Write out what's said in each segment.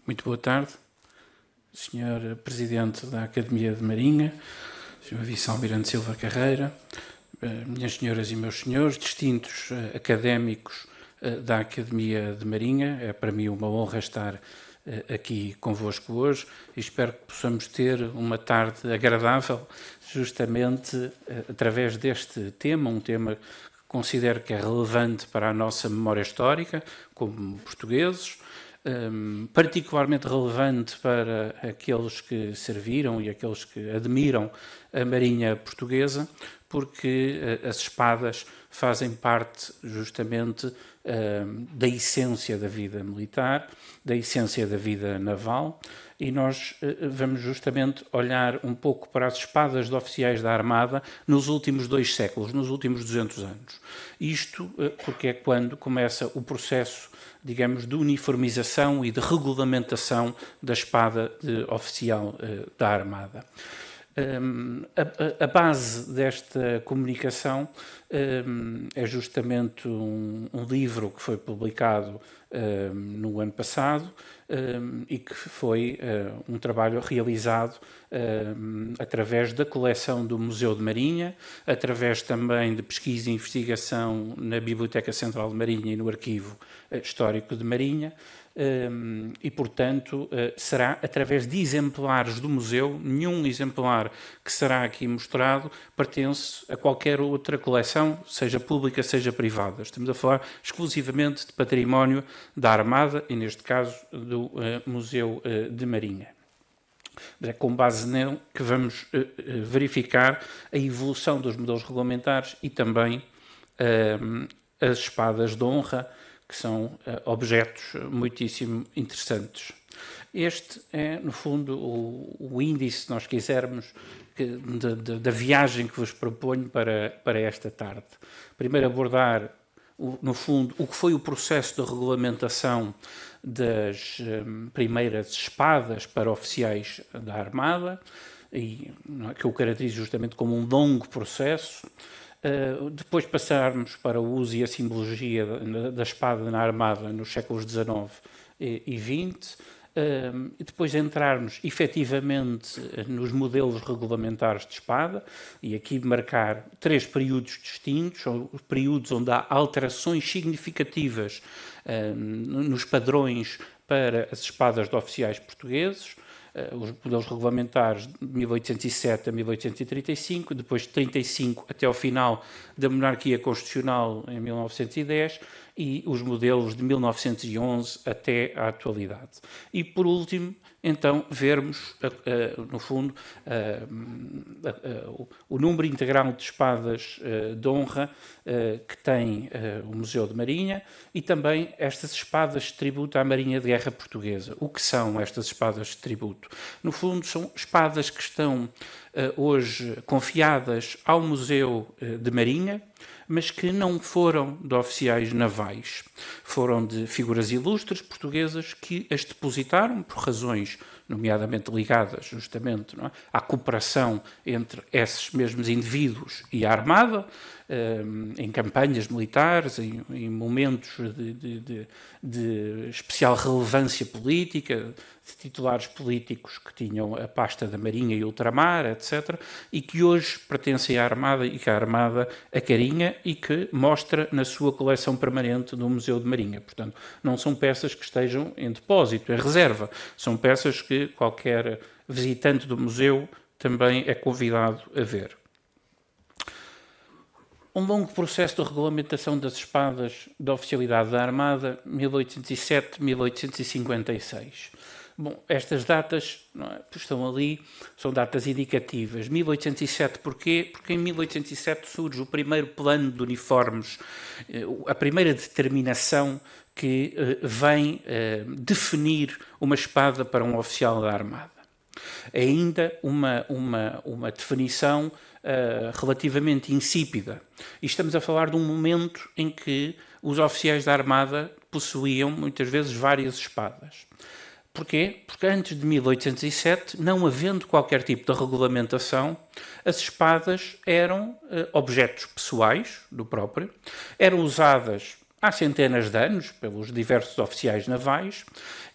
Muito boa tarde, Sr. Presidente da Academia de Marinha, Sr. Vice-Almirante Silva Carreira, minhas senhoras e meus senhores, distintos académicos da Academia de Marinha. É para mim uma honra estar aqui convosco hoje e espero que possamos ter uma tarde agradável, justamente através deste tema, um tema que considero que é relevante para a nossa memória histórica, como portugueses, particularmente relevante para aqueles que serviram e aqueles que admiram a Marinha Portuguesa, porque as espadas fazem parte justamente da essência da vida militar, da essência da vida naval, e nós vamos justamente olhar um pouco para as espadas de oficiais da Armada nos últimos 2 séculos, nos últimos 200 anos. Isto porque é quando começa o processo, digamos, de uniformização e de regulamentação da espada de oficial da Armada. A base desta comunicação é justamente um livro que foi publicado no ano passado e que foi um trabalho realizado através da coleção do Museu de Marinha, através também de pesquisa e investigação na Biblioteca Central de Marinha e no Arquivo Histórico de Marinha, e, portanto, será através de exemplares do museu. Nenhum exemplar que será aqui mostrado pertence a qualquer outra coleção, seja pública, seja privada. Estamos a falar exclusivamente de património da Armada e, neste caso, do Museu de Marinha. É com base nele que vamos verificar a evolução dos modelos regulamentares e também as espadas de honra, que são objetos muitíssimo interessantes. Este é, no fundo, o índice, se nós quisermos, da viagem que vos proponho para esta tarde. Primeiro abordar, no fundo, o que foi o processo de regulamentação das primeiras espadas para oficiais da Armada, e que eu caracterizo justamente como um longo processo. Depois passarmos para o uso e a simbologia da espada na Armada nos séculos XIX e XX, e depois entrarmos efetivamente nos modelos regulamentares de espada, e aqui marcar 3 períodos distintos, ou períodos onde há alterações significativas nos padrões para as espadas de oficiais portugueses, os modelos regulamentares de 1807 a 1835, depois de 35 até ao final da monarquia constitucional em 1910 e os modelos de 1911 até à atualidade. E, por último, então, vermos, no fundo, o número integral de espadas de honra que tem o Museu de Marinha e também estas espadas de tributo à Marinha de Guerra Portuguesa. O que são estas espadas de tributo? No fundo, são espadas que estão hoje confiadas ao Museu de Marinha, mas que não foram de oficiais navais. Foram de figuras ilustres portuguesas que as depositaram por razões nomeadamente ligadas justamente à cooperação entre esses mesmos indivíduos e a Armada, em campanhas militares, em momentos de especial relevância política, de titulares políticos que tinham a pasta da Marinha e Ultramar, etc., e que hoje pertencem à Armada e que a Armada acarinha e que mostra na sua coleção permanente do Museu de Marinha. Portanto, não são peças que estejam em depósito, em reserva. São peças que qualquer visitante do museu também é convidado a ver. Um longo processo de regulamentação das espadas da oficialidade da Armada, 1807-1856. Bom, estas datas estão ali, são datas indicativas. 1807 porquê? Porque em 1807 surge o primeiro plano de uniformes, a primeira determinação que vem definir uma espada para um oficial da Armada. É ainda uma definição relativamente insípida. E estamos a falar de um momento em que os oficiais da Armada possuíam muitas vezes várias espadas. Porquê? Porque antes de 1807, não havendo qualquer tipo de regulamentação, as espadas eram objetos pessoais do próprio, eram usadas há centenas de anos, pelos diversos oficiais navais,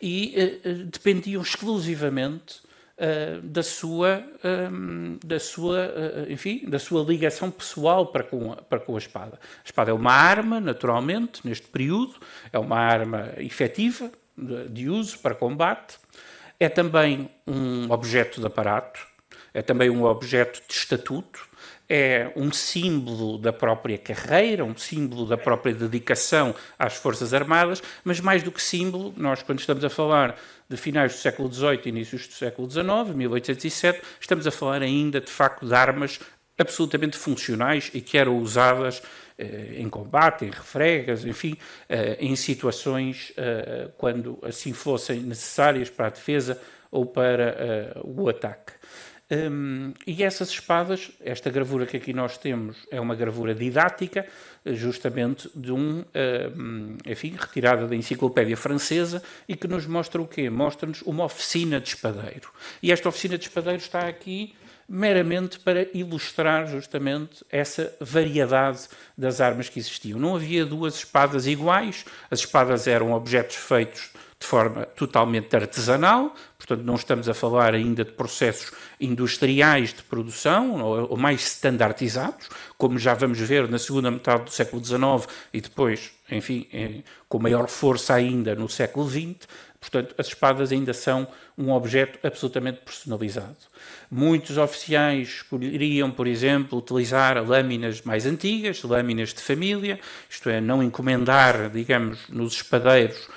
e dependiam exclusivamente enfim, da sua ligação pessoal para com a espada. A espada é uma arma, naturalmente, neste período, é uma arma efetiva de uso para combate, é também um objeto de aparato, é também um objeto de estatuto, é um símbolo da própria carreira, um símbolo da própria dedicação às Forças Armadas, mas mais do que símbolo, nós quando estamos a falar de finais do século XVIII e inícios do século XIX, 1807, estamos a falar ainda, de facto, de armas absolutamente funcionais e que eram usadas em combate, em refregas, enfim, em situações quando assim fossem necessárias para a defesa ou para o ataque. E essas espadas, esta gravura que aqui nós temos é uma gravura didática, justamente de enfim, retirada da enciclopédia francesa e que nos mostra o quê? Mostra-nos uma oficina de espadeiro. E esta oficina de espadeiro está aqui meramente para ilustrar justamente essa variedade das armas que existiam. Não havia duas espadas iguais, as espadas eram objetos feitos de forma totalmente artesanal, portanto não estamos a falar ainda de processos industriais de produção ou mais standardizados, como já vamos ver na segunda metade do século XIX e depois, enfim, com maior força ainda no século XX. Portanto, as espadas ainda são um objeto absolutamente personalizado. Muitos oficiais escolheriam, por exemplo, utilizar lâminas mais antigas, lâminas de família, isto é, não encomendar, digamos, nos espadeiros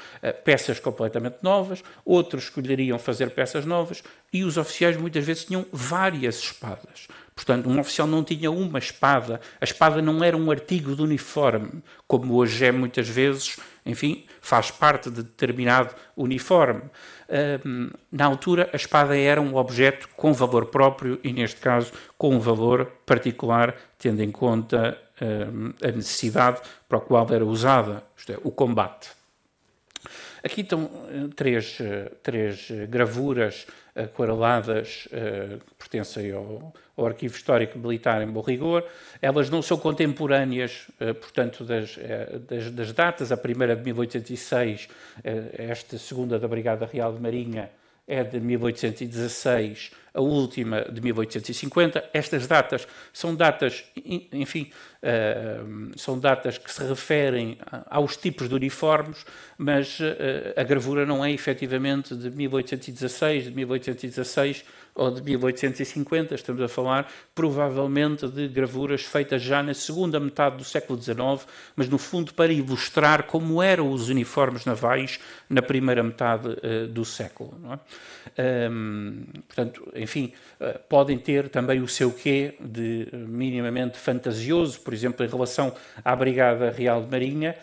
peças completamente novas, outros escolheriam fazer peças novas e os oficiais muitas vezes tinham várias espadas. Portanto, um oficial não tinha uma espada, a espada não era um artigo de uniforme, como hoje é muitas vezes, enfim, faz parte de determinado uniforme. Na altura, a espada era um objeto com valor próprio e, neste caso, com um valor particular, tendo em conta a necessidade para a qual era usada, isto é, o combate. Aqui estão três gravuras aquareladas que pertencem ao Arquivo Histórico Militar em Bom Rigor. Elas não são contemporâneas, portanto, das datas. A primeira de 1806, esta segunda da Brigada Real de Marinha, é de 1816, a última de 1850. Estas datas são datas, enfim, são datas que se referem aos tipos de uniformes, mas a gravura não é efetivamente de 1816, de 1816 ou de 1850, estamos a falar provavelmente de gravuras feitas já na segunda metade do século XIX, mas no fundo para ilustrar como eram os uniformes navais na primeira metade do século. Não é? Portanto, enfim, podem ter também o seu quê de minimamente fantasioso, por exemplo, em relação à Brigada Real de Marinha.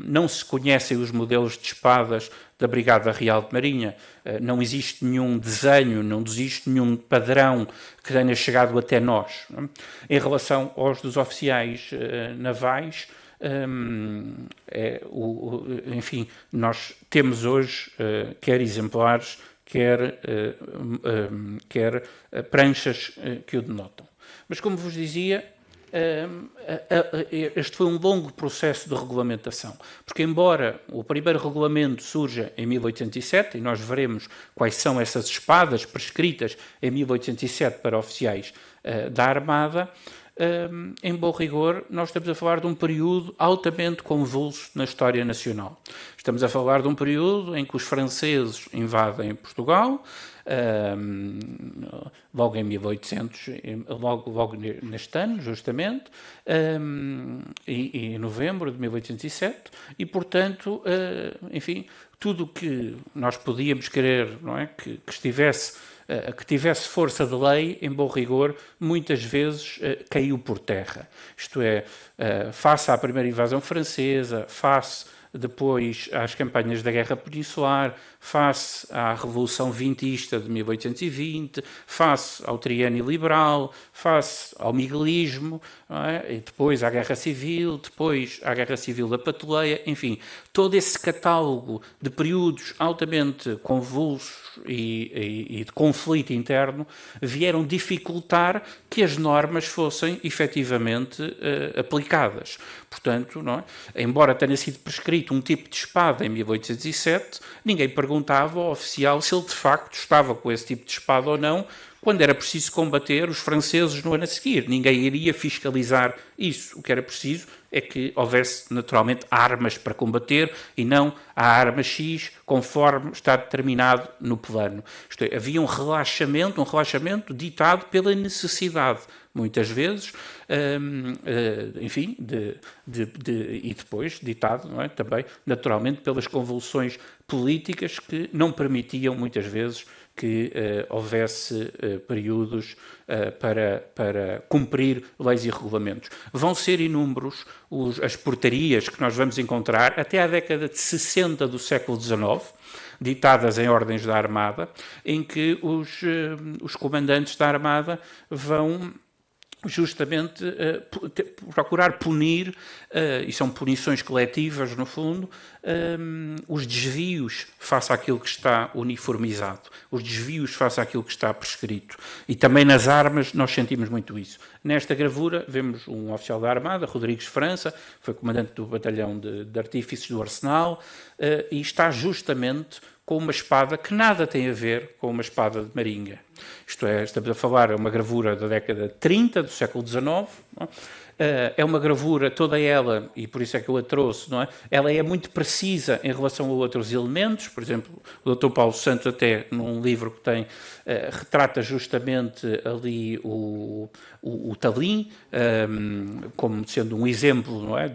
Não se conhecem os modelos de espadas da Brigada Real de Marinha, não existe nenhum desenho, não existe nenhum padrão que tenha chegado até nós. Não? Em relação aos dos oficiais navais, enfim, nós temos hoje quer exemplares, quer pranchas que o denotam. Mas, como vos dizia, este foi um longo processo de regulamentação, porque embora o primeiro regulamento surja em 1807, e nós veremos quais são essas espadas prescritas em 1807 para oficiais da Armada, em bom rigor, nós estamos a falar de um período altamente convulso na história nacional. Estamos a falar de um período em que os franceses invadem Portugal, logo em 1800, logo neste ano, justamente, em novembro de 1807, e, portanto, enfim, tudo o que nós podíamos querer, não é, que tivesse força de lei, em bom rigor, muitas vezes caiu por terra. Isto é, face à primeira invasão francesa, face depois às campanhas da Guerra Peninsular, face à Revolução Vintista de 1820, face ao Triênio Liberal, face ao Miguelismo, e depois à Guerra Civil, depois à Guerra Civil da Patuleia, enfim, todo esse catálogo de períodos altamente convulsos e de conflito interno vieram dificultar que as normas fossem efetivamente aplicadas. Portanto, não é? Embora tenha sido prescrito um tipo de espada em 1807, ninguém perguntava ao oficial se ele de facto estava com esse tipo de espada ou não, quando era preciso combater os franceses no ano a seguir. Ninguém iria fiscalizar isso. O que era preciso é que houvesse, naturalmente, armas para combater e não a arma X, conforme está determinado no plano. Isto é, havia um relaxamento ditado pela necessidade, muitas vezes, enfim, e depois ditado, não é? Também, naturalmente, pelas convulsões políticas que não permitiam, muitas vezes, que houvesse períodos para cumprir leis e regulamentos. Vão ser inúmeros as portarias que nós vamos encontrar até à década de 60 do século XIX, ditadas em ordens da Armada, em que os comandantes da Armada vão justamente procurar punir, e são punições coletivas no fundo, os desvios face àquilo que está uniformizado, os desvios face àquilo que está prescrito. E também nas armas nós sentimos muito isso. Nesta gravura vemos um oficial da Armada, Rodrigues França, foi comandante do batalhão de artífices do Arsenal, e está justamente com uma espada que nada tem a ver com uma espada de marinha. Isto é, estamos a falar, é uma gravura da década de 30 do século XIX, não é? É uma gravura, toda ela, e por isso é que eu a trouxe, não é? Ela é muito precisa em relação a outros elementos, por exemplo, o Dr. Paulo Santos até, num livro que tem, retrata justamente ali o talim, como sendo um exemplo, não é?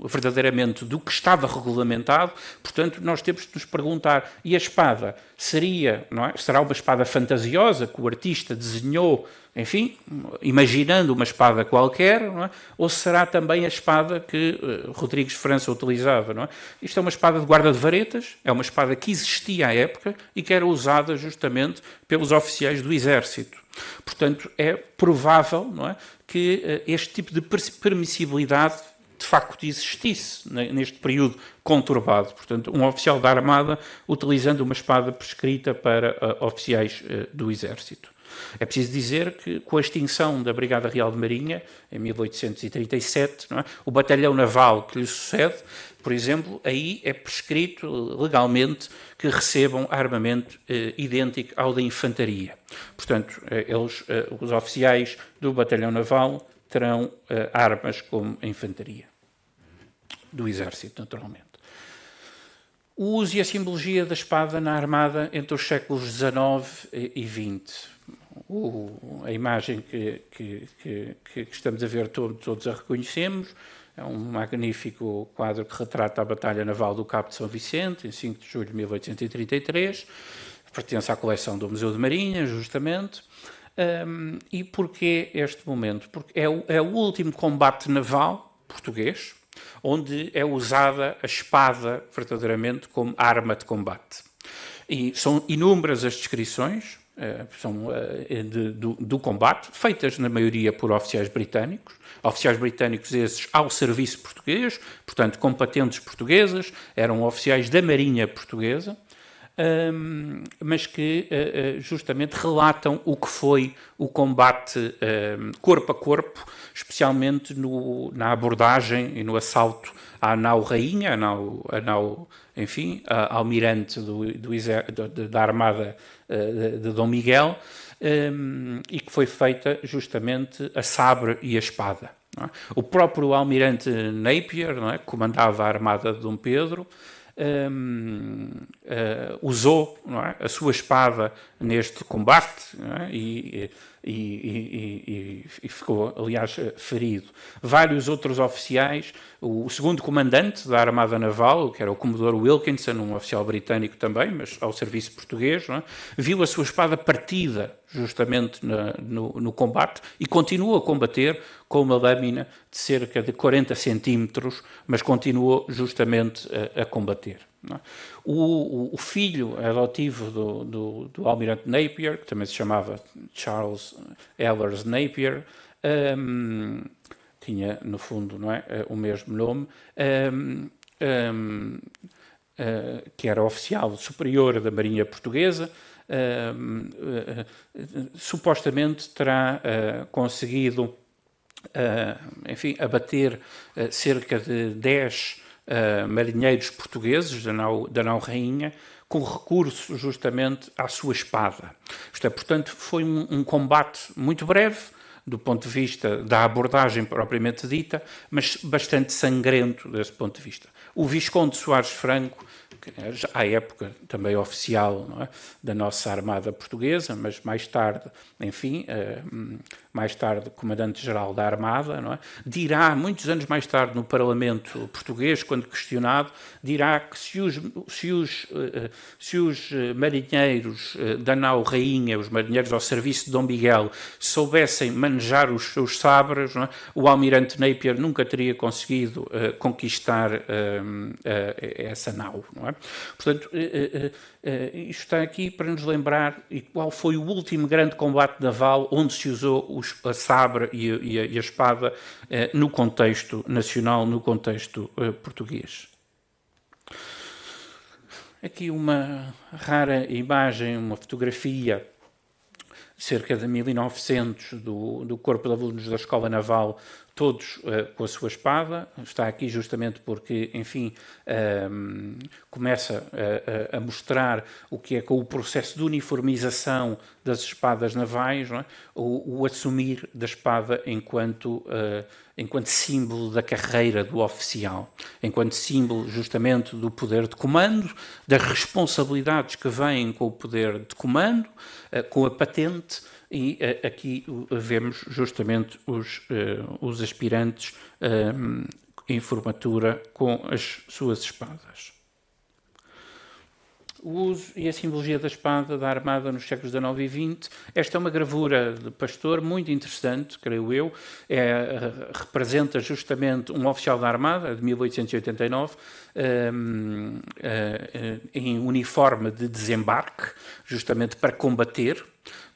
Verdadeiramente do que estava regulamentado. Portanto, nós temos de nos perguntar, e a espada seria, não é? Será uma espada fantasiosa que o artista desenhou, enfim, imaginando uma espada qualquer, não é? Ou será também a espada que Rodrigues França utilizava, não é? Isto é uma espada de guarda de varetas, é uma espada que existia à época e que era usada justamente pelos oficiais do exército. Portanto, é provável, não é, que este tipo de permissibilidade de facto existisse neste período conturbado. Portanto, um oficial da Armada utilizando uma espada prescrita para oficiais do exército. É preciso dizer que, com a extinção da Brigada Real de Marinha, em 1837, não é? O batalhão naval que lhe sucede, por exemplo, aí é prescrito legalmente que recebam armamento idêntico ao da infantaria. Portanto, os oficiais do batalhão naval terão armas como a infantaria do exército, naturalmente. O uso e a simbologia da espada na Armada entre os séculos XIX e XX. A imagem que estamos a ver todos a reconhecemos é um magnífico quadro que retrata a Batalha Naval do Cabo de São Vicente, em 5 de julho de 1833, pertence à coleção do Museu de Marinha, justamente. E porquê este momento? Porque é o último combate naval português, onde é usada a espada verdadeiramente como arma de combate. E são inúmeras as descrições do combate, feitas na maioria por oficiais britânicos esses ao serviço português, portanto com patentes portuguesas, eram oficiais da Marinha Portuguesa, mas que justamente relatam o que foi o combate corpo a corpo, especialmente na abordagem e no assalto à nau Rainha, a nau enfim, almirante da Armada de Dom Miguel, e que foi feita justamente a sabre e a espada. Não é? O próprio almirante Napier, não é, que comandava a Armada de Dom Pedro, usou, não é, a sua espada neste combate, não é, e e ficou, aliás, ferido. Vários outros oficiais, o segundo comandante da Armada Naval, que era o Comodoro Wilkinson, um oficial britânico também, mas ao serviço português, não é? Viu a sua espada partida justamente no combate e continua a combater com uma lâmina de cerca de 40 centímetros, mas continuou justamente a combater. Não é? O filho adotivo do almirante Napier, que também se chamava Charles Ehlers Napier, tinha no fundo, não é, o mesmo nome, que era oficial superior da Marinha Portuguesa. Supostamente terá conseguido, enfim, abater cerca de 10 marinheiros portugueses da nau Rainha, com recurso justamente à sua espada. Isto é, portanto, foi um combate muito breve, do ponto de vista da abordagem propriamente dita, mas bastante sangrento desse ponto de vista. O Visconde Soares Franco, que à época também oficial, não é, da nossa Armada Portuguesa, mas mais tarde, enfim, mais tarde comandante-geral da Armada, não é, dirá, muitos anos mais tarde, no Parlamento português, quando questionado, dirá que se os marinheiros da nau Rainha, os marinheiros ao serviço de Dom Miguel, soubessem manejar os seus sabres, não é, o almirante Napier nunca teria conseguido conquistar essa nau, não é? Portanto, isto está aqui para nos lembrar qual foi o último grande combate naval onde se usou a sabre e a espada no contexto nacional, no contexto português. Aqui uma rara imagem, uma fotografia, cerca de 1900, do Corpo de Alunos da Escola Naval, todos com a sua espada. Está aqui justamente porque, enfim, começa a mostrar o que é com o processo de uniformização das espadas navais, não é? o assumir da espada enquanto símbolo da carreira do oficial, enquanto símbolo justamente do poder de comando, das responsabilidades que vêm com o poder de comando, com a patente. E aqui vemos justamente os aspirantes em formatura com as suas espadas. O uso e a simbologia da espada da Armada nos séculos XIX e XX. Esta é uma gravura de Pastor muito interessante, creio eu. Representa justamente um oficial da Armada, de 1889, em uniforme de desembarque, justamente para combater.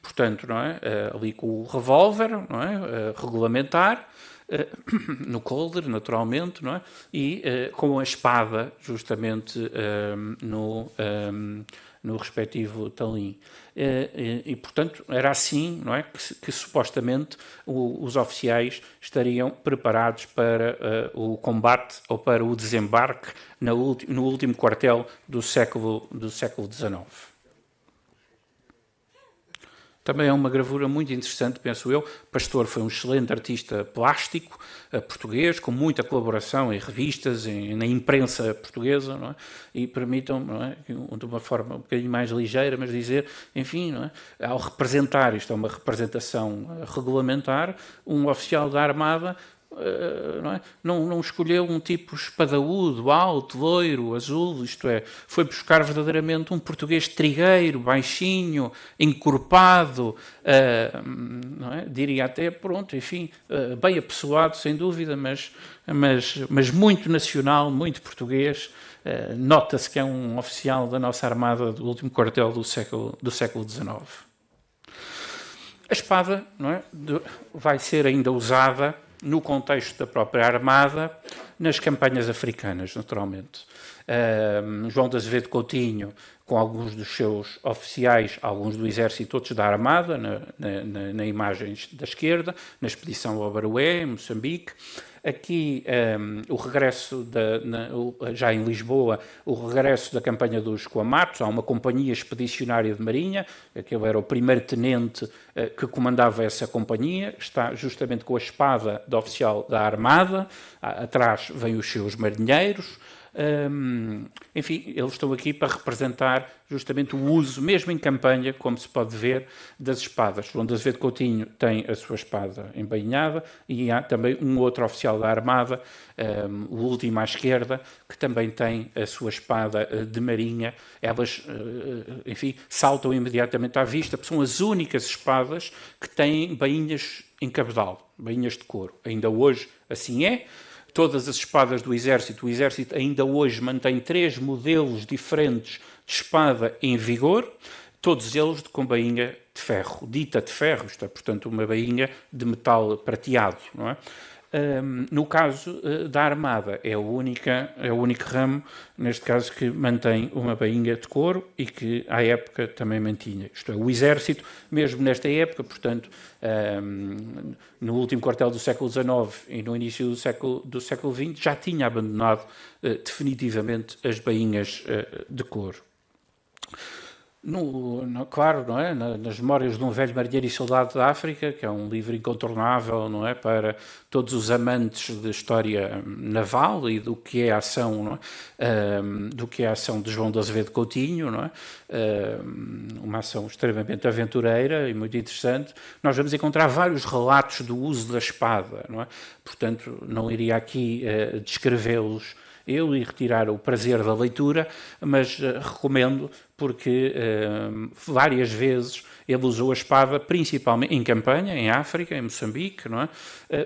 Portanto, não é? Ali com o revólver, não é? Regulamentar, no colder, naturalmente, não é? E com a espada, justamente, no respectivo talim. E, portanto, era assim, não é? Que supostamente os oficiais estariam preparados para o combate ou para o desembarque no último quartel do século XIX. Também é uma gravura muito interessante, penso eu. Pastor foi um excelente artista plástico português, com muita colaboração em revistas, na imprensa portuguesa, não é? E permitam, não é, de uma forma um bocadinho mais ligeira, mas dizer, enfim, não é, ao representar, isto é uma representação regulamentar, um oficial da Armada não escolheu um tipo espadaúdo, alto, loiro, azul, isto é, foi buscar verdadeiramente um português trigueiro, baixinho, encorpado, não é? Diria até, pronto, enfim, bem apessoado, sem dúvida, mas muito nacional, muito português. Nota-se que é um oficial da nossa Armada do último quartel do século XIX. A espada, não é, vai ser ainda usada no contexto da própria Armada, nas campanhas africanas, naturalmente. João de Azevedo Coutinho, com alguns dos seus oficiais, alguns do exército, outros da Armada, na imagens da esquerda, na expedição ao Baroé, em Moçambique. Aqui o regresso, já em Lisboa, o regresso da campanha dos Coamatos. Há uma companhia expedicionária de marinha, aquele era o primeiro tenente que comandava essa companhia, está justamente com a espada de oficial da Armada, atrás vêm os seus marinheiros, Enfim, eles estão aqui para representar justamente o uso, mesmo em campanha, como se pode ver, das espadas. João de Azevedo Coutinho tem a sua espada embainhada e há também um outro oficial da Armada, o último à esquerda, que também tem a sua espada de marinha. Elas, enfim, saltam imediatamente à vista, porque são as únicas espadas que têm bainhas em cabedal, bainhas de couro. Ainda hoje assim é. Todas as espadas do Exército, o Exército ainda hoje mantém 3 modelos diferentes de espada em vigor, todos eles com bainha de ferro, dita de ferro, isto é, portanto, uma bainha de metal prateado, não é? No caso da Armada, é o único ramo, neste caso, que mantém uma bainha de couro e que, à época, também mantinha. Isto é, o Exército, mesmo nesta época, portanto, no último quartel do século XIX e no início do século XX, já tinha abandonado definitivamente as bainhas de couro. Claro, não é? Nas Memórias de um Velho Marinheiro e Soldado da África, que é um livro incontornável, não é? Para todos os amantes de história naval e do que é a ação, não é? Do que é a ação de João de Azevedo Coutinho, não é? Uma ação extremamente aventureira e muito interessante. Nós vamos encontrar vários relatos do uso da espada, não é? Portanto, não iria aqui descrevê-los eu e retirar o prazer da leitura, mas recomendo porque várias vezes ele usou a espada, principalmente em campanha, em África, em Moçambique, não é?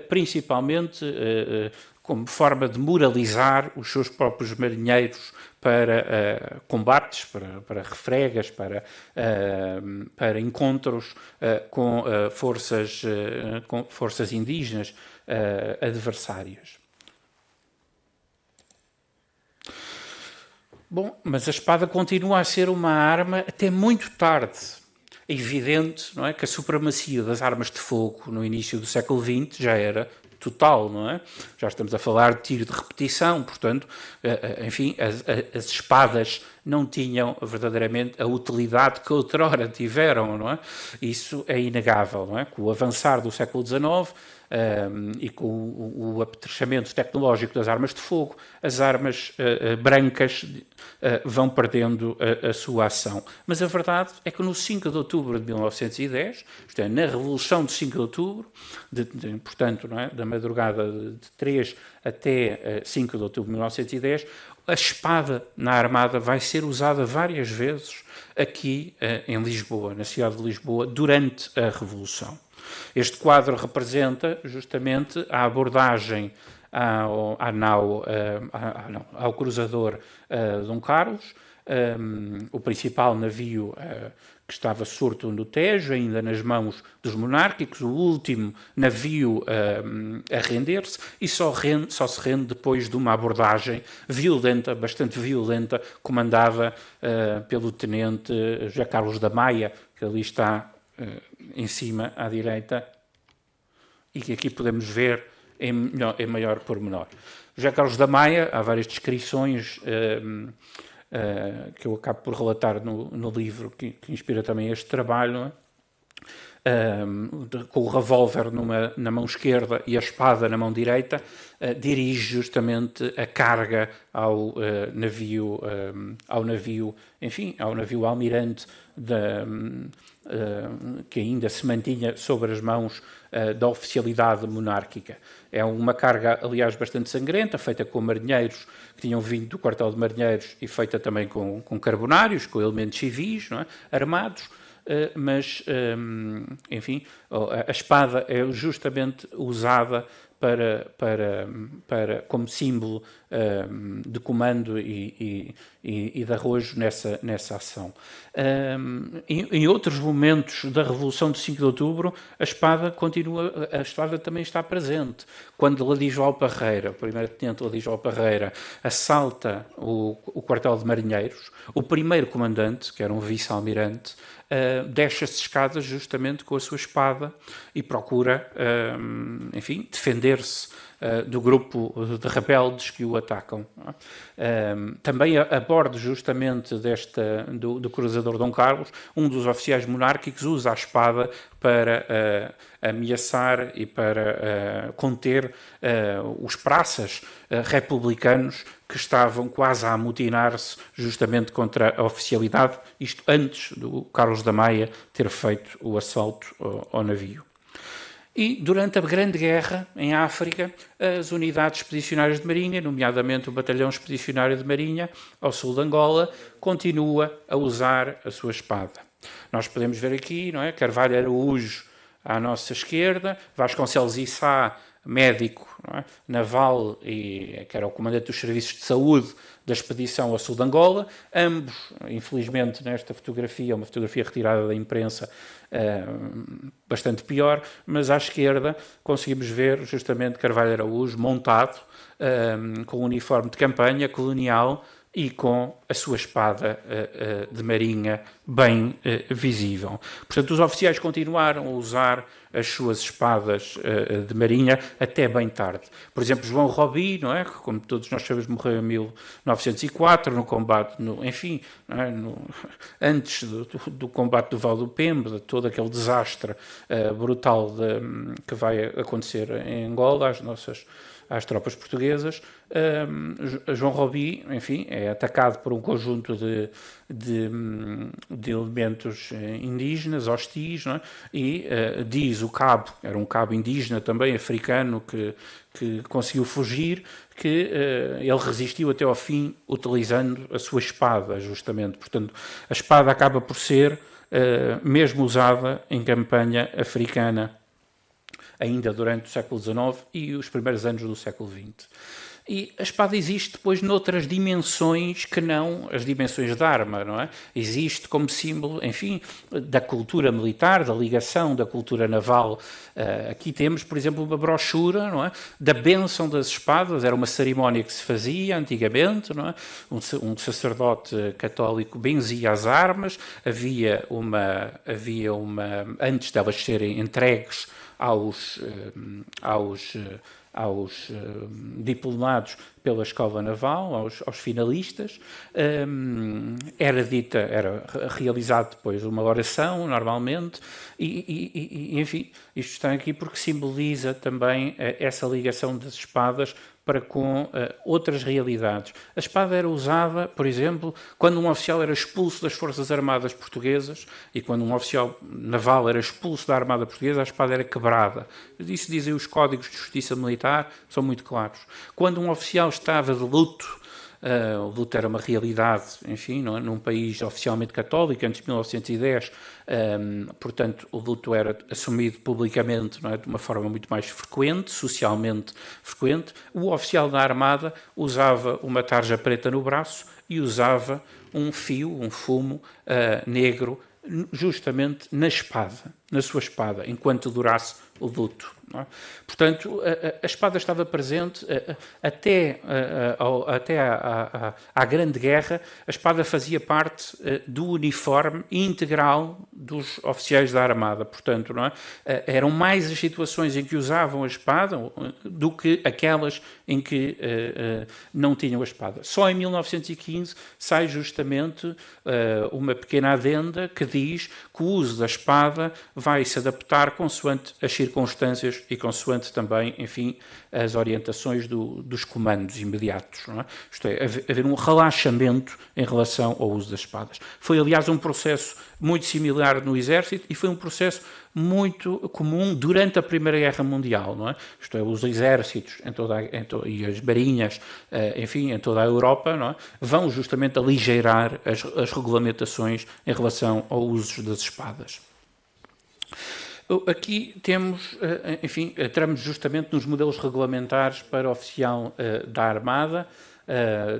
Principalmente como forma de moralizar os seus próprios marinheiros para combates, para refregas, para encontros com forças indígenas adversárias. Bom, mas a espada continua a ser uma arma até muito tarde. É evidente, não é, que a supremacia das armas de fogo no início do século XX já era total, não é? Já estamos a falar de tiro de repetição, portanto, enfim, as espadas não tinham verdadeiramente a utilidade que outrora tiveram, não é? Isso é inegável, não é? Com o avançar do século XIX, e com o apetrechamento tecnológico das armas de fogo, as armas brancas vão perdendo a sua ação. Mas a verdade é que no 5 de outubro de 1910, isto é, na Revolução de 5 de outubro, portanto, não é, da madrugada de 3 até 5 de outubro de 1910, a espada na Armada vai ser usada várias vezes aqui em Lisboa, na cidade de Lisboa, durante a Revolução. Este quadro representa justamente a abordagem ao cruzador Dom Carlos, o principal navio que estava surto no Tejo, ainda nas mãos dos monárquicos, o último navio a render-se, e só se rende depois de uma abordagem violenta, bastante violenta, comandada pelo tenente José Carlos da Maia, que ali está em cima à direita, e que aqui podemos ver em maior pormenor. José Carlos da Maia, há várias descrições que eu acabo por relatar no livro que inspira também este trabalho, não é? Com o revólver na mão esquerda e a espada na mão direita, dirige justamente a carga ao navio almirante que ainda se mantinha sobre as mãos da oficialidade monárquica. É uma carga, aliás, bastante sangrenta, feita com marinheiros que tinham vindo do quartel de marinheiros e feita também com carbonários, com elementos civis, não é? Armados, mas, enfim, a espada é justamente usada como símbolo de comando e de arrojo nessa ação. Em outros momentos da Revolução de 5 de Outubro, a espada também está presente. Quando Ladislau Parreira, o primeiro-tenente Ladislau Parreira, assalta o quartel de marinheiros, o primeiro comandante, que era um vice-almirante, desce as escadas justamente com a sua espada e procura, enfim, defender-se do grupo de rebeldes que o atacam. Também a bordo justamente do cruzador Dom Carlos, um dos oficiais monárquicos usa a espada para ameaçar e para conter os praças republicanos que estavam quase a amotinar-se justamente contra a oficialidade, isto antes do Carlos da Maia ter feito o assalto ao navio. E durante a Grande Guerra, em África, as unidades expedicionárias de marinha, nomeadamente o Batalhão Expedicionário de Marinha, ao sul de Angola, continua a usar a sua espada. Nós podemos ver aqui, não é? Carvalho Araújo à nossa esquerda, Vasconcelos Issá, médico, não é? Naval, e que era o comandante dos serviços de saúde da expedição ao sul de Angola, ambos, infelizmente, nesta fotografia, uma fotografia retirada da imprensa, bastante pior, mas à esquerda conseguimos ver justamente Carvalho Araújo montado, com o uniforme de campanha colonial e com a sua espada de marinha bem visível. Portanto, os oficiais continuaram a usar as suas espadas de marinha até bem tarde. Por exemplo, João Robi, não é? Que, como todos nós sabemos, morreu em 1904 no combate, enfim, não é? Antes do combate do Val do Pembe, de todo aquele desastre brutal que vai acontecer em Angola, às tropas portuguesas. João Robi, enfim, é atacado por um conjunto de elementos indígenas, hostis, não é? E diz o cabo, era um cabo indígena também, africano, que conseguiu fugir, que ele resistiu até ao fim utilizando a sua espada, justamente. Portanto, a espada acaba por ser mesmo usada em campanha africana, ainda durante o século XIX e os primeiros anos do século XX. E a espada existe depois noutras dimensões que não as dimensões da arma, não é? Existe como símbolo, enfim, da cultura militar, da ligação da cultura naval. Aqui temos, por exemplo, uma brochura, não é? Da bênção das espadas, era uma cerimónia que se fazia antigamente, não é? Um sacerdote católico benzia as armas, havia uma antes de elas serem entregues aos diplomados pela escola naval, aos finalistas, era realizado depois uma oração, normalmente, e enfim, isto está aqui porque simboliza também essa ligação das espadas para com outras realidades. A espada era usada, por exemplo, quando um oficial era expulso das Forças Armadas Portuguesas e quando um oficial naval era expulso da Armada Portuguesa, a espada era quebrada. Isso dizem os códigos de justiça militar, são muito claros. Quando um oficial estava de luto, o luto era uma realidade, enfim, não é? Num país oficialmente católico, antes de 1910, portanto, o luto era assumido publicamente, não é? De uma forma muito mais frequente, socialmente frequente. O oficial da Armada usava uma tarja preta no braço e usava um fio, um fumo negro, justamente na sua espada, enquanto durasse o luto. Não é? Portanto, a espada estava presente até à Grande Guerra. A espada fazia parte do uniforme integral dos oficiais da Armada. Portanto, não é? Eram mais as situações em que usavam a espada do que aquelas em que não tinham a espada. Só em 1915 sai justamente uma pequena adenda que diz que o uso da espada vai se adaptar consoante as circunstâncias e consoante também, enfim, as orientações dos comandos imediatos. Não é? Isto é, haver um relaxamento em relação ao uso das espadas. Foi, aliás, um processo muito similar no Exército e foi um processo muito comum durante a Primeira Guerra Mundial. Não é? Isto é, os exércitos e as marinhas, enfim, em toda a Europa, não é? Vão justamente aligeirar as regulamentações em relação ao uso das espadas. Aqui temos, enfim, entramos justamente nos modelos regulamentares para oficial da Armada,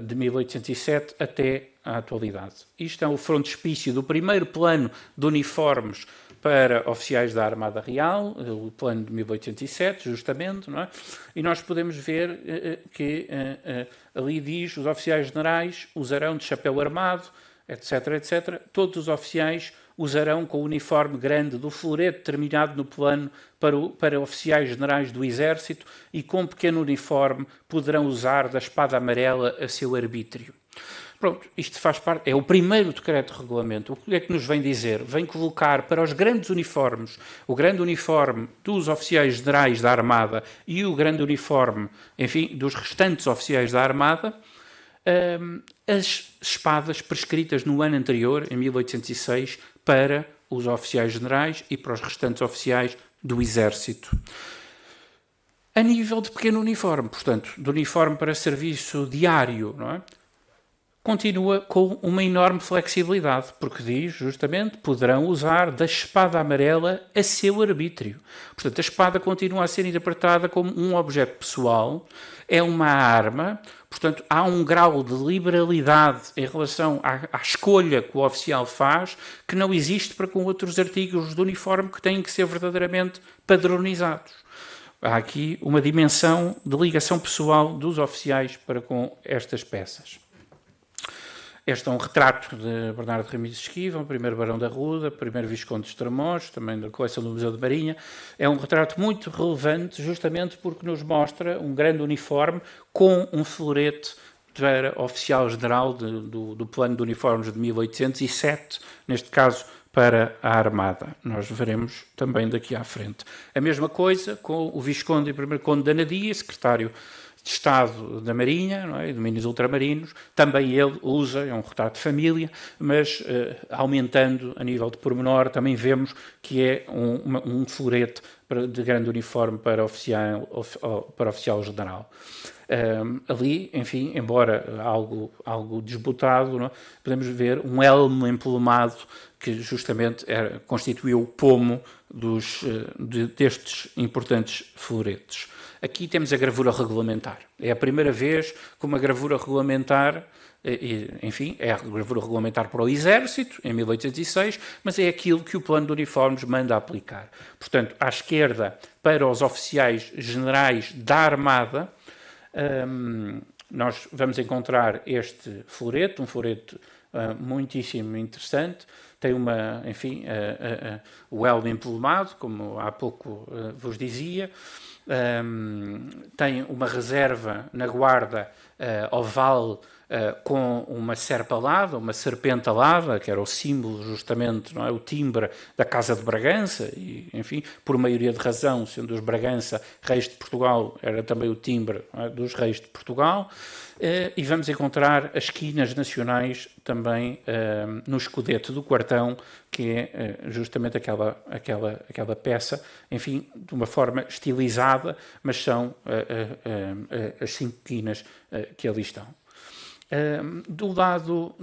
de 1807 até à atualidade. Isto é o frontispício do primeiro plano de uniformes para oficiais da Armada Real, o plano de 1807, justamente, não é? E nós podemos ver que ali diz os oficiais generais usarão de chapéu armado, etc., etc. Todos os oficiais usarão com o uniforme grande do florete terminado no plano para oficiais generais do Exército e com pequeno uniforme poderão usar da espada amarela a seu arbítrio. Pronto, isto faz parte, é o primeiro decreto de regulamento. O que é que nos vem dizer? Vem colocar para os grandes uniformes, o grande uniforme dos oficiais generais da Armada e o grande uniforme, enfim, dos restantes oficiais da Armada, as espadas prescritas no ano anterior, em 1806, para os oficiais generais e para os restantes oficiais do Exército. A nível de pequeno uniforme, portanto, de uniforme para serviço diário, não é? Continua com uma enorme flexibilidade, porque diz, justamente, poderão usar da espada amarela a seu arbítrio. Portanto, a espada continua a ser interpretada como um objeto pessoal, é uma arma, portanto, há um grau de liberalidade em relação à escolha que o oficial faz, que não existe para com outros artigos do uniforme que têm que ser verdadeiramente padronizados. Há aqui uma dimensão de ligação pessoal dos oficiais para com estas peças. Este é um retrato de Bernardo Ramires Esquiva, o primeiro Barão da Ruda, primeiro Visconde de Estremoz, também da coleção do Museu de Marinha. É um retrato muito relevante, justamente porque nos mostra um grande uniforme com um florete para oficial-general do plano de uniformes de 1807, neste caso para a Armada. Nós veremos também daqui à frente. A mesma coisa com o Visconde e primeiro Conde de Anadia, secretário de Estado da Marinha, não é? E domínios ultramarinos, também ele usa, é um retrato de família, mas aumentando a nível de pormenor, também vemos que é um florete de grande uniforme para oficial-general. Ali, enfim, embora algo desbotado, não é? Podemos ver um elmo emplumado que justamente constituiu o pomo destes importantes floretes. Aqui temos a gravura regulamentar. É a primeira vez que uma gravura regulamentar, enfim, é a gravura regulamentar para o Exército, em 1806, mas é aquilo que o plano de uniformes manda aplicar. Portanto, à esquerda, para os oficiais generais da Armada, nós vamos encontrar este florete, um florete muitíssimo interessante. Tem o elmo emplumado, como há pouco vos dizia. Tem uma reserva na guarda oval com uma serpe alada, uma serpente alada, que era o símbolo justamente, não é, o timbre da Casa de Bragança, e enfim, por maioria de razão, sendo os Bragança reis de Portugal, era também o timbre, não é, dos reis de Portugal. E vamos encontrar as quinas nacionais também no escudete do quartão, que é justamente aquela peça, enfim, de uma forma estilizada, mas são as 5 quinas que ali estão. Do lado,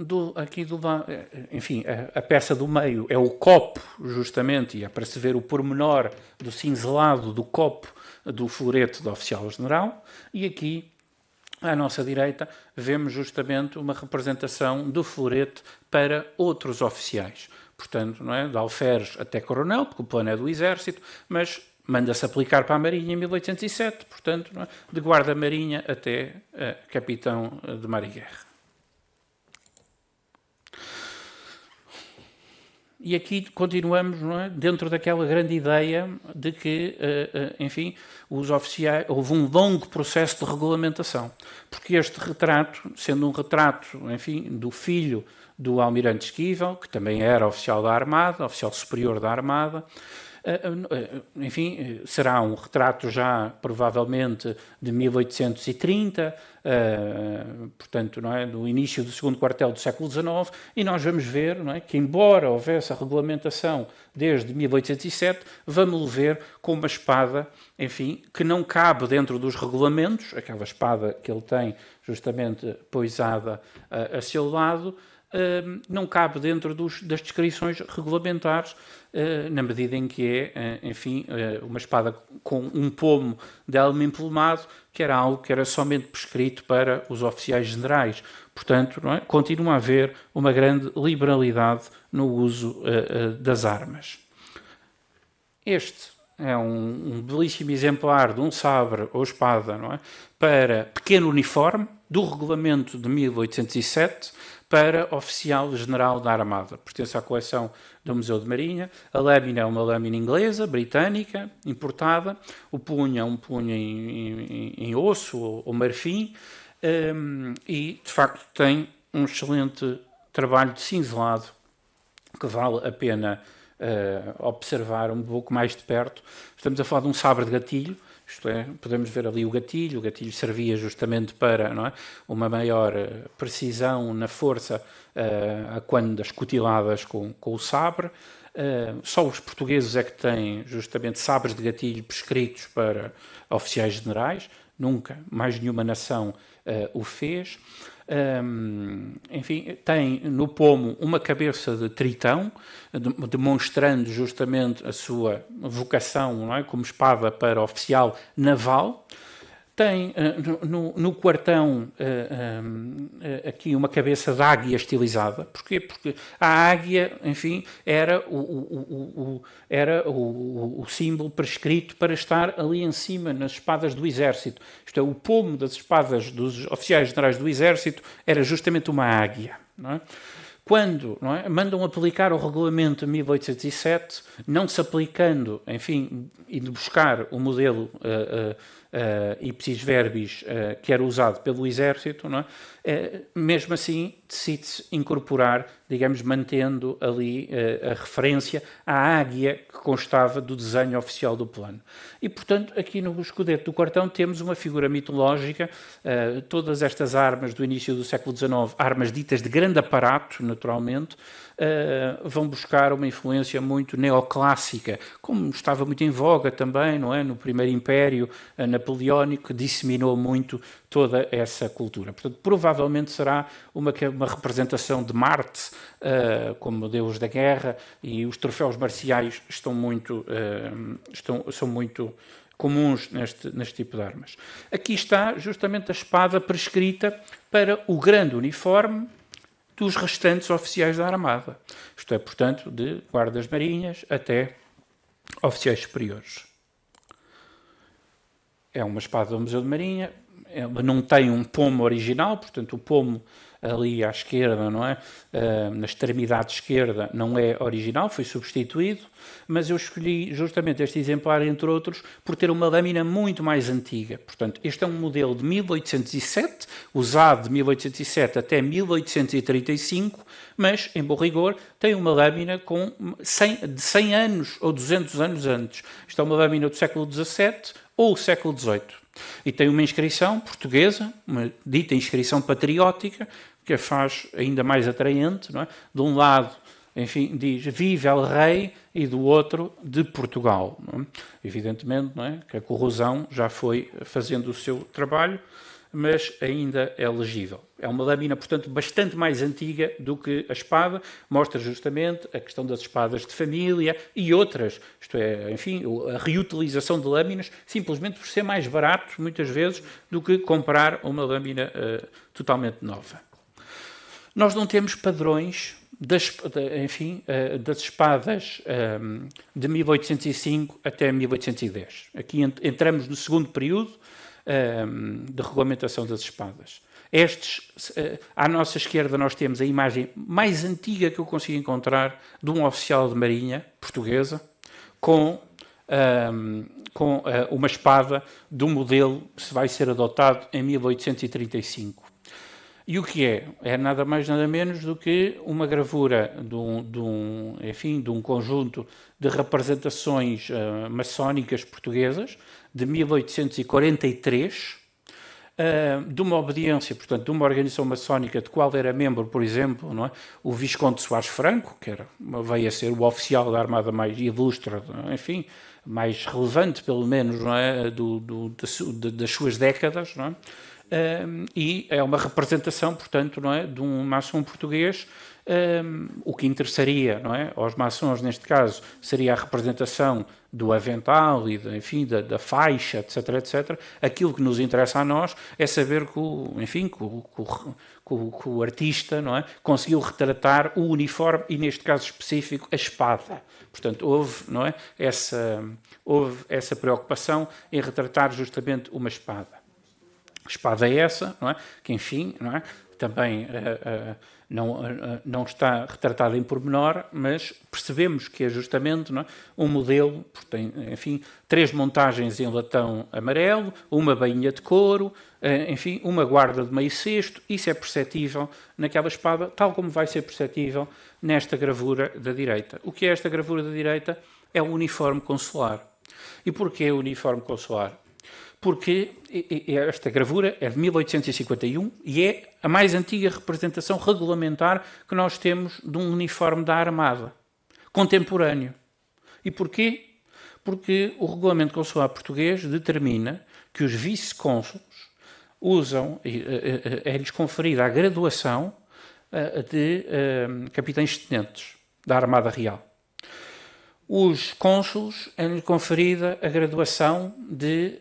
enfim, a peça do meio é o copo, justamente, e é para se ver o pormenor do cinzelado do copo do florete do oficial-general, e aqui, à nossa direita, vemos justamente uma representação do florete para outros oficiais. Portanto, não é, de alferes até coronel, porque o plano é do Exército, mas manda-se aplicar para a Marinha em 1807, portanto, não é, de guarda-marinha até capitão de mar e guerra. E aqui continuamos, não é, dentro daquela grande ideia de que, enfim, os oficiais, houve um longo processo de regulamentação, porque este retrato, sendo um retrato, enfim, do filho do almirante Esquivel, que também era oficial da Armada, oficial superior da Armada, enfim, será um retrato já provavelmente de 1830, portanto, não é, do início do segundo quartel do século XIX, e nós vamos ver, não é, que embora houvesse a regulamentação desde 1807, vamos ver com uma espada, enfim, que não cabe dentro dos regulamentos, aquela espada que ele tem justamente poisada a seu lado, não cabe dentro das descrições regulamentares, na medida em que é, enfim, uma espada com um pomo de elmo emplumado, que era algo que era somente prescrito para os oficiais generais. Portanto, não é, continua a haver uma grande liberalidade no uso das armas. Este é um belíssimo exemplar de um sabre ou espada, não é, para pequeno uniforme, do regulamento de 1807, para oficial-general da Armada. Pertence à coleção do Museu de Marinha. A lâmina é uma lâmina inglesa, britânica, importada. O punho é um punho em osso ou marfim. E, de facto, tem um excelente trabalho de cinzelado que vale a pena observar um pouco mais de perto. Estamos a falar de um sabre de gatilho, isto é, podemos ver ali o gatilho servia justamente para, não é, uma maior precisão na força a quando das cutiladas com o sabre. Só os portugueses é que têm justamente sabres de gatilho prescritos para oficiais generais, nunca mais nenhuma nação o fez. Enfim, tem no pomo uma cabeça de tritão, demonstrando justamente a sua vocação, não é, como espada para oficial naval. Tem no quartão aqui uma cabeça de águia estilizada. Porquê? Porque a águia, enfim, era o símbolo prescrito para estar ali em cima nas espadas do exército. Isto é, o pomo das espadas dos oficiais generais do exército era justamente uma águia, não é? Quando, não é, mandam aplicar o regulamento de 1807, não se aplicando, enfim, indo buscar o modelo ipsis verbis que era usado pelo exército, não é? Mesmo assim decide-se incorporar, digamos, mantendo ali a referência à águia que constava do desenho oficial do plano. E, portanto, aqui no escudete do quartão temos uma figura mitológica, todas estas armas do início do século XIX, armas ditas de grande aparato, naturalmente, vão buscar uma influência muito neoclássica, como estava muito em voga também, não é? No Primeiro Império Napoleónico, que disseminou muito toda essa cultura. Portanto, provavelmente será uma representação de Marte como deus da guerra, e os troféus marciais são muito comuns neste tipo de armas. Aqui está justamente a espada prescrita para o grande uniforme dos restantes oficiais da Armada. Isto é, portanto, de guardas marinhas até oficiais superiores. É uma espada do Museu de Marinha, ela não tem um pomo original, portanto, o pomo ali à esquerda, não é? Na extremidade esquerda, não é original, foi substituído, mas eu escolhi justamente este exemplar, entre outros, por ter uma lâmina muito mais antiga. Portanto, este é um modelo de 1807, usado de 1807 até 1835, mas, em bom rigor, tem uma lâmina de 100 anos ou 200 anos antes. Isto é uma lâmina do século XVII ou século XVIII. E tem uma inscrição portuguesa, uma dita inscrição patriótica, que a faz ainda mais atraente, não é? De um lado, enfim, diz Vive el Rei, e do outro, de Portugal. Não é? Evidentemente, não é? Que a corrosão já foi fazendo o seu trabalho, mas ainda é legível. É uma lâmina, portanto, bastante mais antiga do que a espada, mostra justamente a questão das espadas de família e outras, isto é, enfim, a reutilização de lâminas, simplesmente por ser mais barato, muitas vezes, do que comprar uma lâmina totalmente nova. Nós não temos padrões das espadas de 1805 até 1810. Aqui entramos no segundo período de regulamentação das espadas. À nossa esquerda nós temos a imagem mais antiga que eu consigo encontrar de um oficial de marinha portuguesa com uma espada do modelo que vai ser adotado em 1835. E o que é? É nada mais nada menos do que uma gravura de um conjunto de representações maçónicas portuguesas de 1843, de uma obediência, portanto, de uma organização maçónica de qual era membro, por exemplo, não é? O Visconde Soares Franco, que veio a ser o oficial da Armada mais ilustre, enfim, mais relevante, pelo menos, não é? Das suas décadas, não é? E é uma representação, portanto, não é, de um maçom português. O que interessaria, não é, aos maçons, neste caso, seria a representação do avental e, da faixa, etc, etc. Aquilo que nos interessa a nós é saber que o artista, não é, conseguiu retratar o uniforme e, neste caso específico, a espada. Portanto, houve essa preocupação em retratar justamente uma espada. Espada é essa, não é? Que, enfim, não é? Também não está retratada em pormenor, mas percebemos que é justamente, não é? Um modelo, porque tem, enfim, 3 montagens em latão amarelo, uma bainha de couro, enfim, uma guarda de meio cesto. Isso é perceptível naquela espada, tal como vai ser perceptível nesta gravura da direita. O que é esta gravura da direita? É o uniforme consular. E porquê o uniforme consular? porque esta gravura é de 1851 e é a mais antiga representação regulamentar que nós temos de um uniforme da Armada, contemporâneo. E porquê? Porque o Regulamento Consular Português determina que os vice-cônsules usam, é-lhes conferida a graduação de capitães-tenentes da Armada Real. Os cônsules é-lhes conferida a graduação de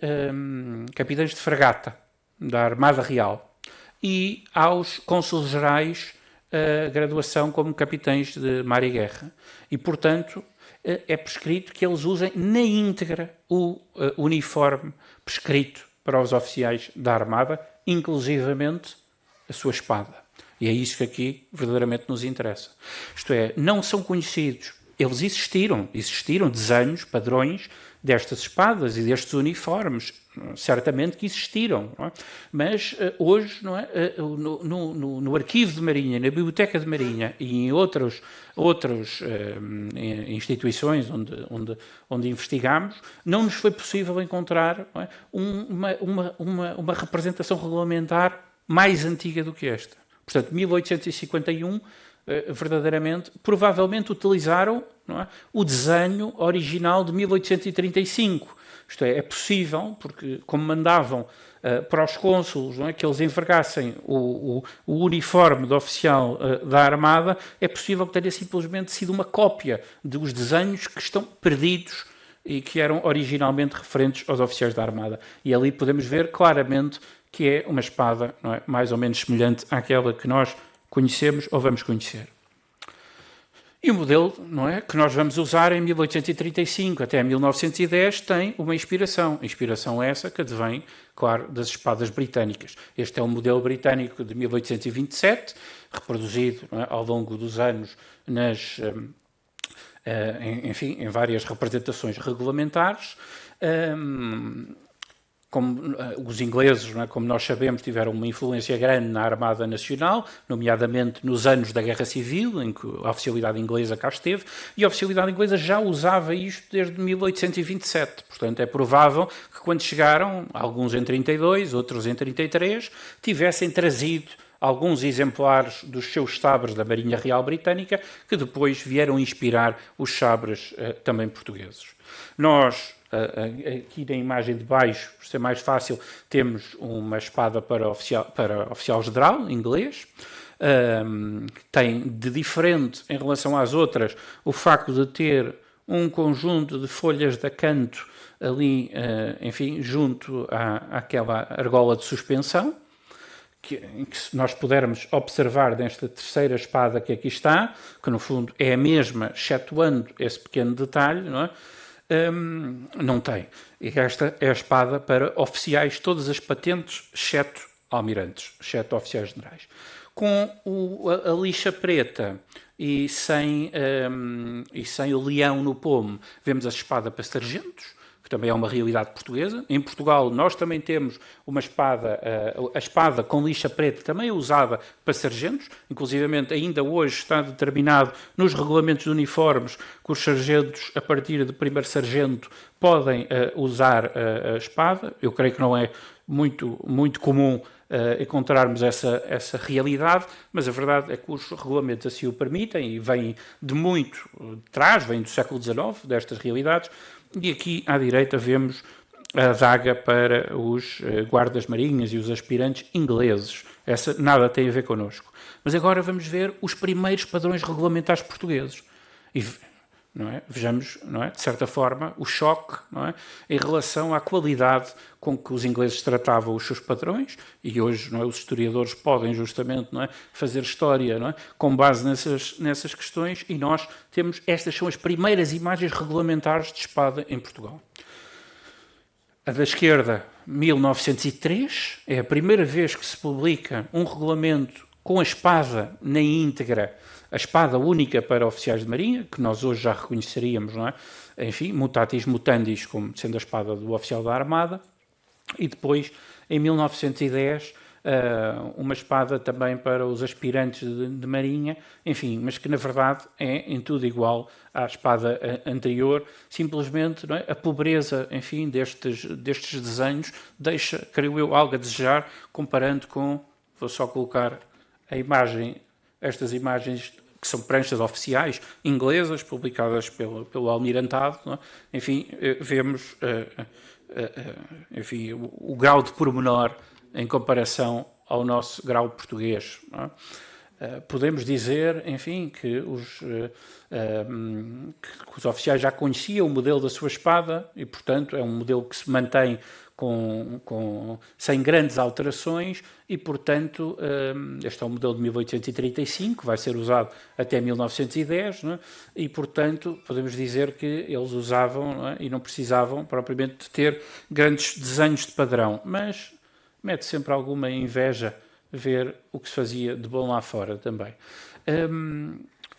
capitães de fragata da Armada Real. E aos cônsules gerais a graduação como capitães de mar e guerra. E, portanto, é prescrito que eles usem na íntegra o uniforme prescrito para os oficiais da Armada, inclusivamente a sua espada. E é isso que aqui verdadeiramente nos interessa. Isto é, não são conhecidos, eles existiram desenhos, padrões destas espadas e destes uniformes, certamente que existiram, não é? Mas hoje, não é? No Arquivo de Marinha, na Biblioteca de Marinha e em outras instituições onde investigamos, não nos foi possível encontrar, não é? uma representação regulamentar mais antiga do que esta. Portanto, 1851, verdadeiramente, provavelmente utilizaram, não é, o desenho original de 1835. Isto é possível, porque como mandavam para os cônsules, não é, que eles envergassem o uniforme de oficial da Armada, é possível que tenha simplesmente sido uma cópia dos desenhos que estão perdidos e que eram originalmente referentes aos oficiais da Armada. E ali podemos ver claramente que é uma espada, não é, mais ou menos semelhante àquela que nós conhecemos ou vamos conhecer. E o modelo, não é, que nós vamos usar em 1835 até 1910 tem uma inspiração. Inspiração essa que advém, claro, das espadas britânicas. Este é um modelo britânico de 1827, reproduzido, não é, ao longo dos anos em várias representações regulamentares. Como os ingleses, não é, como nós sabemos, tiveram uma influência grande na Armada Nacional, nomeadamente nos anos da Guerra Civil, em que a oficialidade inglesa cá esteve, e a oficialidade inglesa já usava isto desde 1827. Portanto, é provável que quando chegaram, alguns em 32, outros em 33, tivessem trazido alguns exemplares dos seus sabres da Marinha Real Britânica, que depois vieram inspirar os sabres também portugueses. Nós, aqui na imagem de baixo, por ser mais fácil, temos uma espada para oficial-general inglês. Tem de diferente em relação às outras o facto de ter um conjunto de folhas de acanto ali, enfim, junto àquela argola de suspensão, em que nós pudermos observar nesta terceira espada que aqui está, que no fundo é a mesma, excetuando esse pequeno detalhe, não é? Não tem. E esta é a espada para oficiais, todas as patentes, exceto almirantes, exceto oficiais generais. Com a lixa preta e sem o leão no pomo, vemos a espada para sargentos, que também é uma realidade portuguesa. Em Portugal nós também temos uma espada, a espada com lixa preta também é usada para sargentos, inclusivamente ainda hoje está determinado nos regulamentos de uniformes que os sargentos, a partir de primeiro sargento, podem usar a espada. Eu creio que não é muito comum encontrarmos essa realidade, mas a verdade é que os regulamentos assim o permitem e vêm de muito de trás, vêm do século XIX, destas realidades. E aqui à direita vemos a adaga para os guardas marinhas e os aspirantes ingleses. Essa nada tem a ver connosco. Mas agora vamos ver os primeiros padrões regulamentares portugueses. E, não é? Vejamos, não é, de certa forma, o choque, não é, em relação à qualidade com que os ingleses tratavam os seus padrões, e hoje, não é, os historiadores podem justamente, não é, fazer história, não é, com base nessas questões, e nós temos, estas são as primeiras imagens regulamentares de espada em Portugal. A da esquerda, 1903, é a primeira vez que se publica um regulamento com a espada na íntegra, a espada única para oficiais de marinha, que nós hoje já reconheceríamos, não é? Enfim, mutatis mutandis, como sendo a espada do oficial da Armada. E depois, em 1910, uma espada também para os aspirantes de marinha, enfim, mas que na verdade é em tudo igual à espada anterior, simplesmente, não é? A pobreza, enfim, destes desenhos deixa, creio eu, algo a desejar, comparando com, vou só colocar a imagem, estas imagens que são pranchas oficiais inglesas, publicadas pelo Almirantado, não é? Enfim, vemos enfim, o grau de pormenor em comparação ao nosso grau português. Não é? Podemos dizer, enfim, que os oficiais já conheciam o modelo da sua espada e, portanto, é um modelo que se mantém sem grandes alterações e, portanto, este é o modelo de 1835, vai ser usado até 1910, não é? E, portanto, podemos dizer que eles usavam, não é? E não precisavam propriamente de ter grandes desenhos de padrão, mas mete sempre alguma inveja ver o que se fazia de bom lá fora também.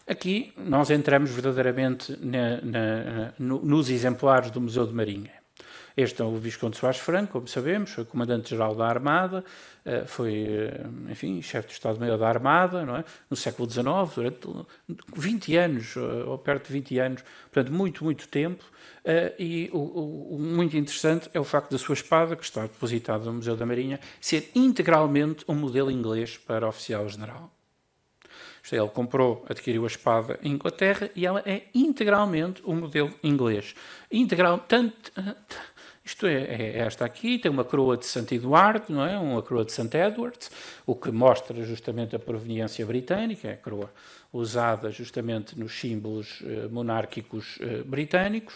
Aqui nós entramos verdadeiramente nos exemplares do Museu de Marinha. Este é o Visconde Soares Franco, como sabemos, foi Comandante-Geral da Armada, foi, enfim, chefe do Estado-Maior da Armada, não é? No século XIX, durante 20 anos, ou perto de 20 anos, portanto, muito, muito tempo. E o muito interessante é o facto da sua espada, que está depositada no Museu da Marinha, ser integralmente um modelo inglês para oficial-general. Ele adquiriu a espada em Inglaterra e ela é integralmente um modelo inglês. Isto é esta aqui, tem uma coroa de St. Eduardo, não é? Uma coroa de St. Edwards, o que mostra justamente a proveniência britânica, é a coroa usada justamente nos símbolos monárquicos britânicos.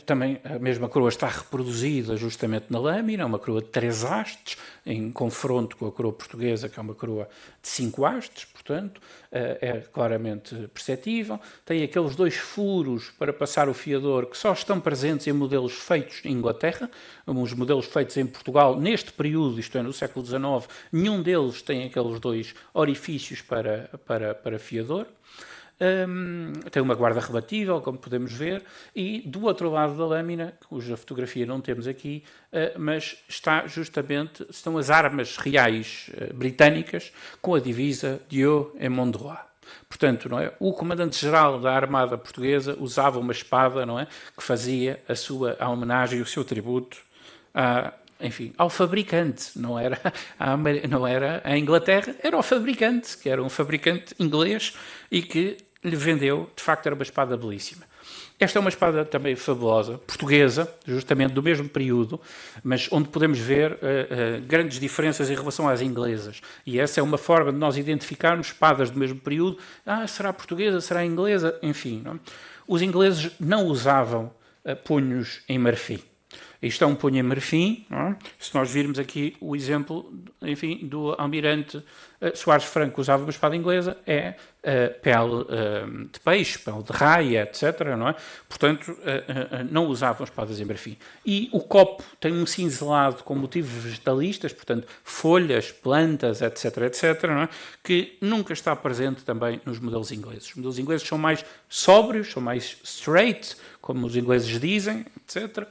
Também a mesma coroa está reproduzida justamente na lâmina, uma coroa de 3 hastes, em confronto com a coroa portuguesa, que é uma coroa de 5 hastes, portanto, é claramente perceptível. Tem aqueles 2 furos para passar o fiador, que só estão presentes em modelos feitos em Inglaterra, os modelos feitos em Portugal, neste período, isto é, no século XIX, nenhum deles tem aqueles 2 orifícios para fiador. Tem uma guarda rebatível, como podemos ver, e do outro lado da lâmina, cuja fotografia não temos aqui, mas estão as armas reais britânicas com a divisa Dieu et mon droit. Portanto, não é? O comandante-geral da Armada Portuguesa usava uma espada, não é? Que fazia a homenagem, o seu tributo ao fabricante, não era a Inglaterra, era o fabricante, que era um fabricante inglês e que lhe vendeu, de facto era uma espada belíssima. Esta é uma espada também fabulosa, portuguesa, justamente do mesmo período, mas onde podemos ver grandes diferenças em relação às inglesas. E essa é uma forma de nós identificarmos espadas do mesmo período. Será portuguesa, será inglesa? Enfim, não? Os ingleses não usavam punhos em marfim. Isto é um punho em marfim, não é? Se nós virmos aqui o exemplo, enfim, do almirante Soares Franco, usava uma espada inglesa, pele de peixe, pele de raia, etc., não é? Portanto, não usavam espadas em marfim. E o copo tem um cinzelado com motivos vegetalistas, portanto, folhas, plantas, etc., etc., não é? Que nunca está presente também nos modelos ingleses. Os modelos ingleses são mais sóbrios, são mais straight, como os ingleses dizem, etc.,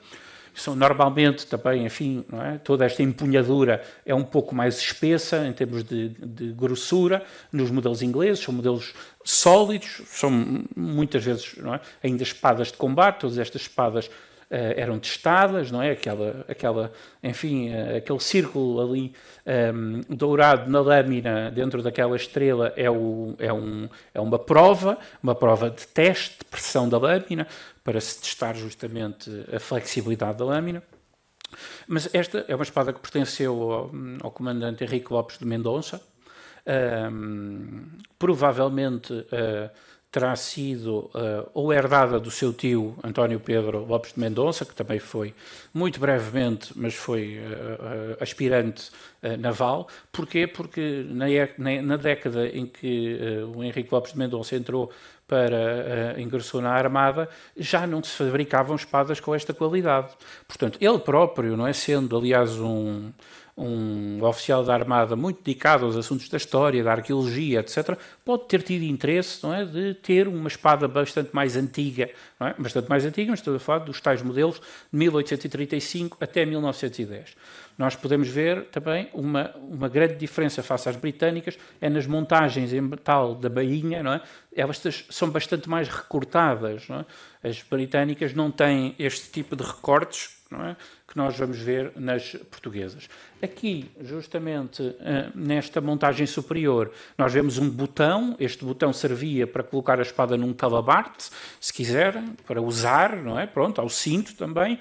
são normalmente também, enfim, não é? Toda esta empunhadura é um pouco mais espessa em termos de grossura nos modelos ingleses, são modelos sólidos, são muitas vezes, não é? Ainda espadas de combate, todas estas espadas eram testadas, não é? Aquele círculo ali dourado na lâmina dentro daquela estrela é uma prova de teste de pressão da lâmina para se testar justamente a flexibilidade da lâmina. Mas esta é uma espada que pertenceu ao comandante Henrique Lopes de Mendonça. Provavelmente terá sido ou herdada do seu tio António Pedro Lopes de Mendonça, que também foi, muito brevemente, mas foi aspirante naval. Porquê? Porque na década em que o Henrique Lopes de Mendonça entrou ingressou na Armada, já não se fabricavam espadas com esta qualidade. Portanto, ele próprio, não é, sendo aliás um um oficial da Armada muito dedicado aos assuntos da história, da arqueologia, etc., pode ter tido interesse, não é, de ter uma espada bastante mais antiga, não é? Bastante mais antiga, mas estou a falar dos tais modelos de 1835 até 1910. Nós podemos ver também uma grande diferença face às britânicas, é nas montagens em metal da bainha, não é? Elas são bastante mais recortadas, não é? As britânicas não têm este tipo de recortes, não é? Que nós vamos ver nas portuguesas. Aqui, justamente, nesta montagem superior, nós vemos um botão. Este botão servia para colocar a espada num talabarte, se quiserem, para usar, não é? Pronto, ao cinto também.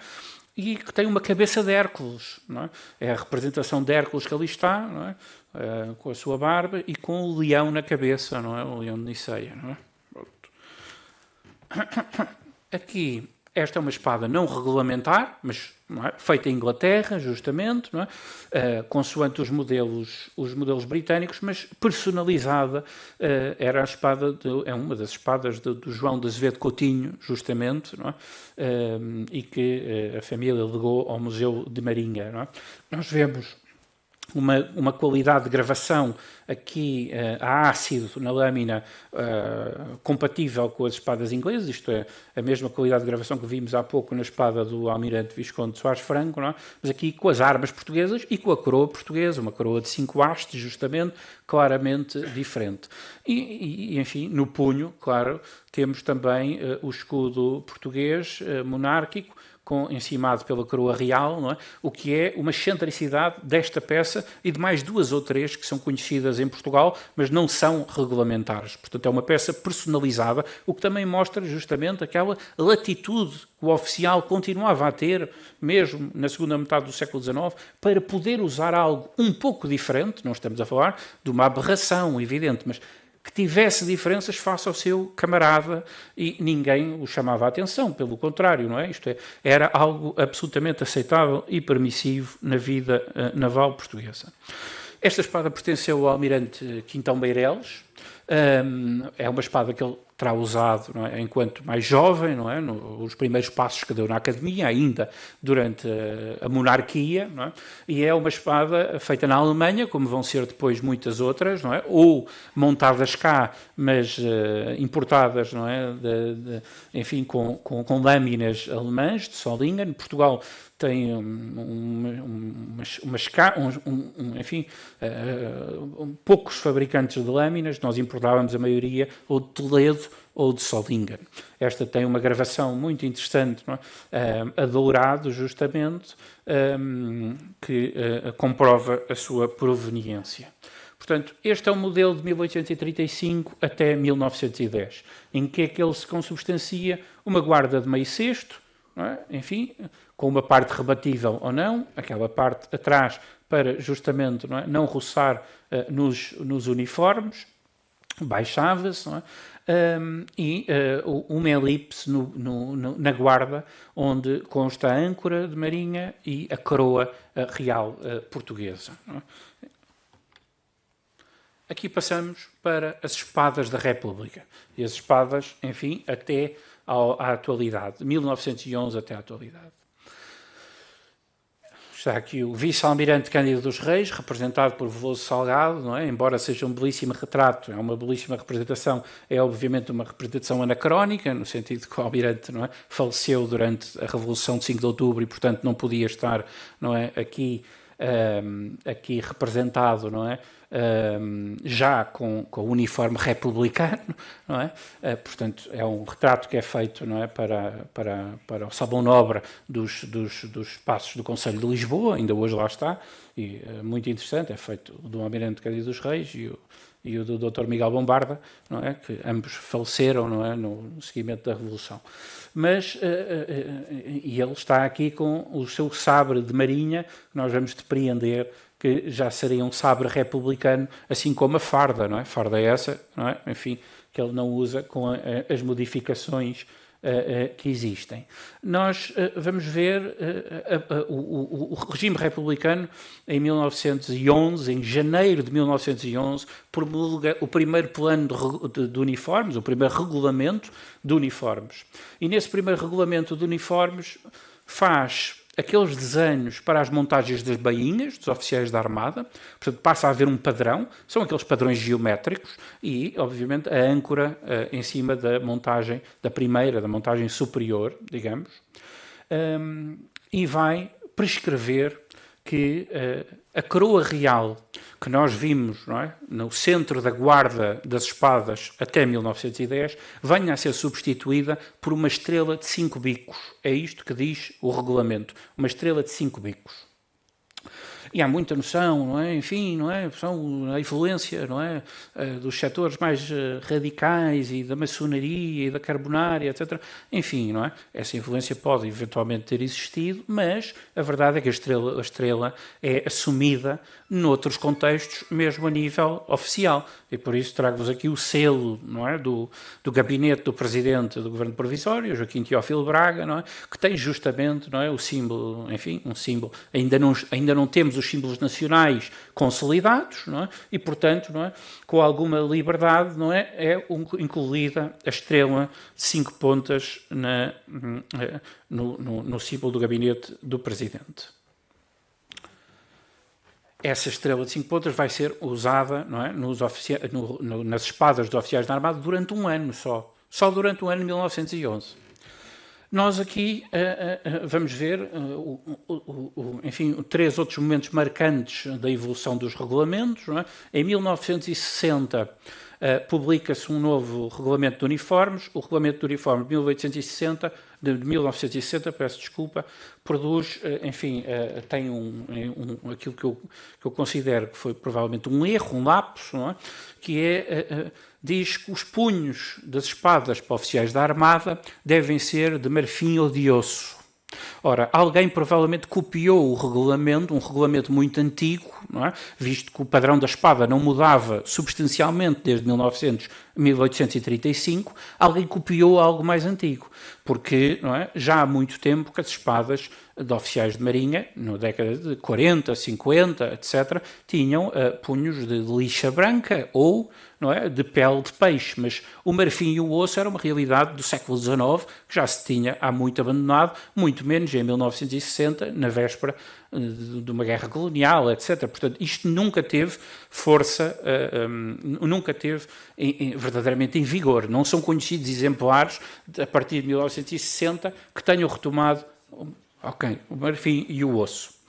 E que tem uma cabeça de Hércules, não é? É a representação de Hércules que ali está, não é? Com a sua barba e com o leão na cabeça, não é? O leão de Niceia, não é? Pronto. Aqui, esta é uma espada não regulamentar, mas não é? Feita em Inglaterra, justamente, não é? Consoante os modelos britânicos, mas personalizada. Era a espada, é uma das espadas do João de Azevedo Coutinho, justamente, não é? E que a família legou ao Museu de Marinha. Não é? Nós vemos uma qualidade de gravação aqui a ácido na lâmina compatível com as espadas inglesas, isto é, a mesma qualidade de gravação que vimos há pouco na espada do Almirante Visconde de Soares Franco, não é? Mas aqui com as armas portuguesas e com a coroa portuguesa, uma coroa de 5 hastes, justamente, claramente diferente. E, enfim, no punho, claro, temos também o escudo português monárquico, encimado pela coroa real, não é? O que é uma excentricidade desta peça e de mais 2 ou 3 que são conhecidas em Portugal, mas não são regulamentares. Portanto, é uma peça personalizada, o que também mostra justamente aquela latitude que o oficial continuava a ter, mesmo na segunda metade do século XIX, para poder usar algo um pouco diferente. Não estamos a falar de uma aberração, evidente, mas que tivesse diferenças face ao seu camarada e ninguém o chamava a atenção, pelo contrário, não é? Isto é, era algo absolutamente aceitável e permissivo na vida naval portuguesa. Esta espada pertenceu ao almirante Quintão Meireles, é uma espada que ele terá usado, não é, enquanto mais jovem, não é, os primeiros passos que deu na academia, ainda durante a monarquia, não é, e é uma espada feita na Alemanha, como vão ser depois muitas outras, não é, ou montadas cá, mas importadas, não é, enfim, com lâminas alemãs de Solingen. Portugal tem enfim, poucos fabricantes de lâminas, nós importávamos a maioria ou de Toledo ou de Solingen. Esta tem uma gravação muito interessante, não é? A dourado, justamente, que comprova a sua proveniência. Portanto, este é o modelo de 1835 até 1910. Em que é que ele se consubstancia? Uma guarda de meio cesto, não é? Enfim, com uma parte rebatível ou não, aquela parte atrás para justamente não roçar nos uniformes, baixava-se, não é? E uma elipse na guarda, onde consta a âncora de marinha e a coroa real portuguesa. Não é? Aqui passamos para as espadas da República. E as espadas, enfim, até à atualidade, de 1911 até à atualidade. Está aqui o vice-almirante Cândido dos Reis, representado por Veloso Salgado, não é? Embora seja um belíssimo retrato, é uma belíssima representação, é obviamente uma representação anacrónica, no sentido que o almirante, não é, faleceu durante a Revolução de 5 de Outubro e, portanto, não podia estar, não é, aqui representado, não é? Já com o uniforme republicano, não é? Portanto, é um retrato que é feito, não é, para o Salão Nobre dos Passos do Conselho de Lisboa, ainda hoje lá está, e muito interessante, é feito do Almirante Cândido dos Reis e o do Dr. Miguel Bombarda, não é? Que ambos faleceram, não é, no seguimento da Revolução. Mas e ele está aqui com o seu sabre de marinha, que nós vamos depreender que já seria um sabre republicano, assim como a farda, não é? Farda é essa, não é? Enfim, que ele não usa com as modificações que existem. Nós vamos ver o regime republicano em 1911, em janeiro de 1911, promulga o primeiro plano de uniformes, o primeiro regulamento de uniformes. E nesse primeiro regulamento de uniformes faz aqueles desenhos para as montagens das bainhas dos oficiais da Armada, portanto passa a haver um padrão, são aqueles padrões geométricos e, obviamente, a âncora em cima da montagem, da montagem superior, digamos, e vai prescrever que a coroa real que nós vimos, não é, no centro da guarda das espadas até 1910 venha a ser substituída por uma estrela de 5 bicos. É isto que diz o regulamento, uma estrela de 5 bicos. E há muita noção, não é? Enfim, não é? A influência, não é? Dos setores mais radicais e da maçonaria e da carbonária, etc. Enfim, não é? Essa influência pode eventualmente ter existido, mas a verdade é que a estrela é assumida noutros contextos, mesmo a nível oficial. E por isso trago-vos aqui o selo, não é? do gabinete do presidente do governo provisório, Joaquim Teófilo Braga, não é? Que tem justamente, não é? O símbolo, enfim, um símbolo. Ainda não temos os símbolos nacionais consolidados, não é? E, portanto, não é? Com alguma liberdade, não é incluída a estrela de 5 pontas no símbolo do gabinete do presidente. Essa estrela de 5 pontas vai ser usada, não é, nas espadas dos oficiais da Armada durante um ano só durante o ano de 1911. Nós aqui vamos ver, enfim, 3 outros momentos marcantes da evolução dos regulamentos. Não é? Em 1960 publica-se um novo regulamento de uniformes. O regulamento de uniformes de 1960, peço desculpa, produz, enfim, tem aquilo que eu considero que foi provavelmente um erro, um lapso, não é? Que diz que os punhos das espadas para oficiais da Armada devem ser de marfim ou de osso. Ora, alguém provavelmente copiou o regulamento, um regulamento muito antigo, não é? Visto que o padrão da espada não mudava substancialmente desde 1835, alguém copiou algo mais antigo, porque não é? Já há muito tempo que as espadas de oficiais de marinha, na década de 40, 50, etc., tinham punhos de lixa branca ou não é, de pele de peixe, mas o marfim e o osso era uma realidade do século XIX que já se tinha há muito abandonado, muito menos em 1960, na véspera de uma guerra colonial, etc. Portanto, isto nunca teve força, nunca teve verdadeiramente em vigor. Não são conhecidos exemplares a partir de 1960 que tenham retomado o marfim e o osso.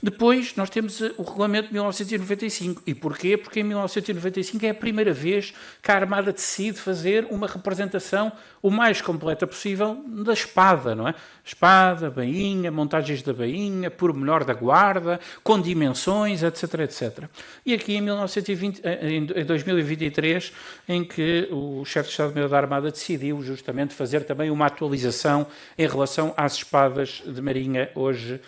Depois nós temos o regulamento de 1995. E porquê? Porque em 1995 é a primeira vez que a Armada decide fazer uma representação o mais completa possível da espada, não é? Espada, bainha, montagens da bainha, pormenor da guarda, com dimensões, etc, etc. E aqui em 2023, em que o chefe de Estado-Maior da Armada decidiu justamente fazer também uma atualização em relação às espadas de marinha hoje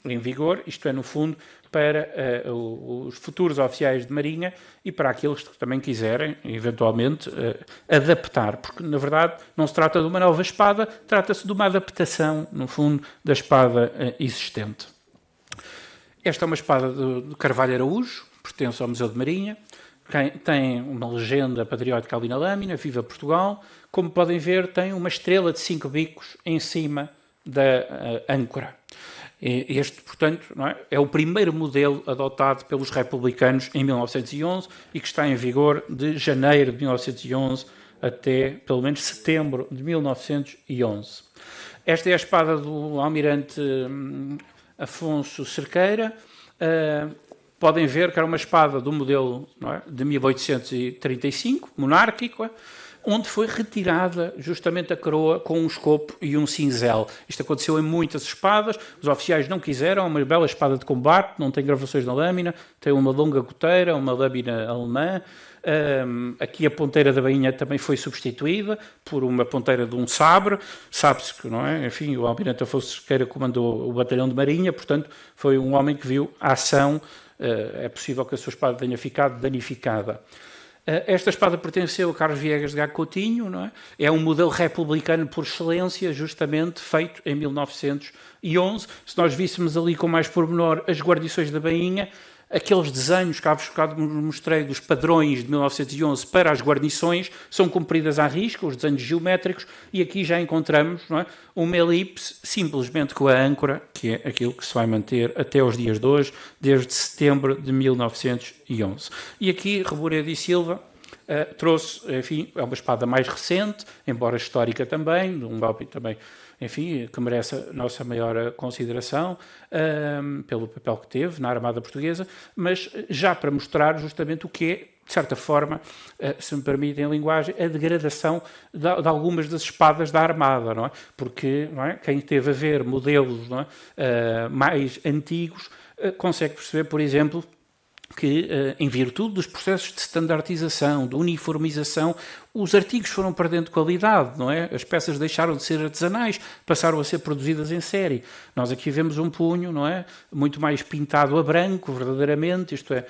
em vigor, isto é, no fundo, para os futuros oficiais de marinha e para aqueles que também quiserem, eventualmente, adaptar, porque, na verdade, não se trata de uma nova espada, trata-se de uma adaptação, no fundo, da espada existente. Esta é uma espada de Carvalho Araújo, pertence ao Museu de Marinha, tem uma legenda patriótica ali na lâmina, Viva Portugal. Como podem ver, tem uma estrela de 5 bicos em cima da âncora. Este, portanto, não é o primeiro modelo adotado pelos republicanos em 1911 e que está em vigor de janeiro de 1911 até, pelo menos, setembro de 1911. Esta é a espada do almirante Afonso Cerqueira. Podem ver que era uma espada do modelo, não é, de 1835, monárquico, onde foi retirada justamente a coroa com um escopo e um cinzel. Isto aconteceu em muitas espadas, os oficiais não quiseram, é uma bela espada de combate, não tem gravações na lâmina, tem uma longa goteira, uma lâmina alemã. Aqui a ponteira da bainha também foi substituída por uma ponteira de um sabre. Sabe-se que, não é? Enfim, o almirante Afonso Cerqueira comandou o batalhão de marinha, portanto, foi um homem que viu a ação. É possível que a sua espada tenha ficado danificada. Esta espada pertenceu a Carlos Viegas de Gago Coutinho, não é? É um modelo republicano por excelência, justamente feito em 1911. Se nós víssemos ali com mais pormenor as guarnições da bainha, aqueles desenhos que há bocado mostrei dos padrões de 1911 para as guarnições são cumpridas à risca, os desenhos geométricos, e aqui já encontramos, não é, uma elipse simplesmente com a âncora, que é aquilo que se vai manter até os dias de hoje, desde setembro de 1911. E aqui, Reboredo e Silva trouxe, enfim, é uma espada mais recente, embora histórica também, de um golpe também, enfim, que merece a nossa maior consideração pelo papel que teve na Armada Portuguesa, mas já para mostrar justamente o que é, de certa forma, se me permitem a linguagem, a degradação de algumas das espadas da Armada, não é? Porque não é? Quem teve a ver modelos não é? Mais antigos consegue perceber, por exemplo, que, em virtude dos processos de standardização, de uniformização, os artigos foram perdendo qualidade, não é? As peças deixaram de ser artesanais, passaram a ser produzidas em série. Nós aqui vemos um punho, não é? Muito mais pintado a branco, verdadeiramente, isto é,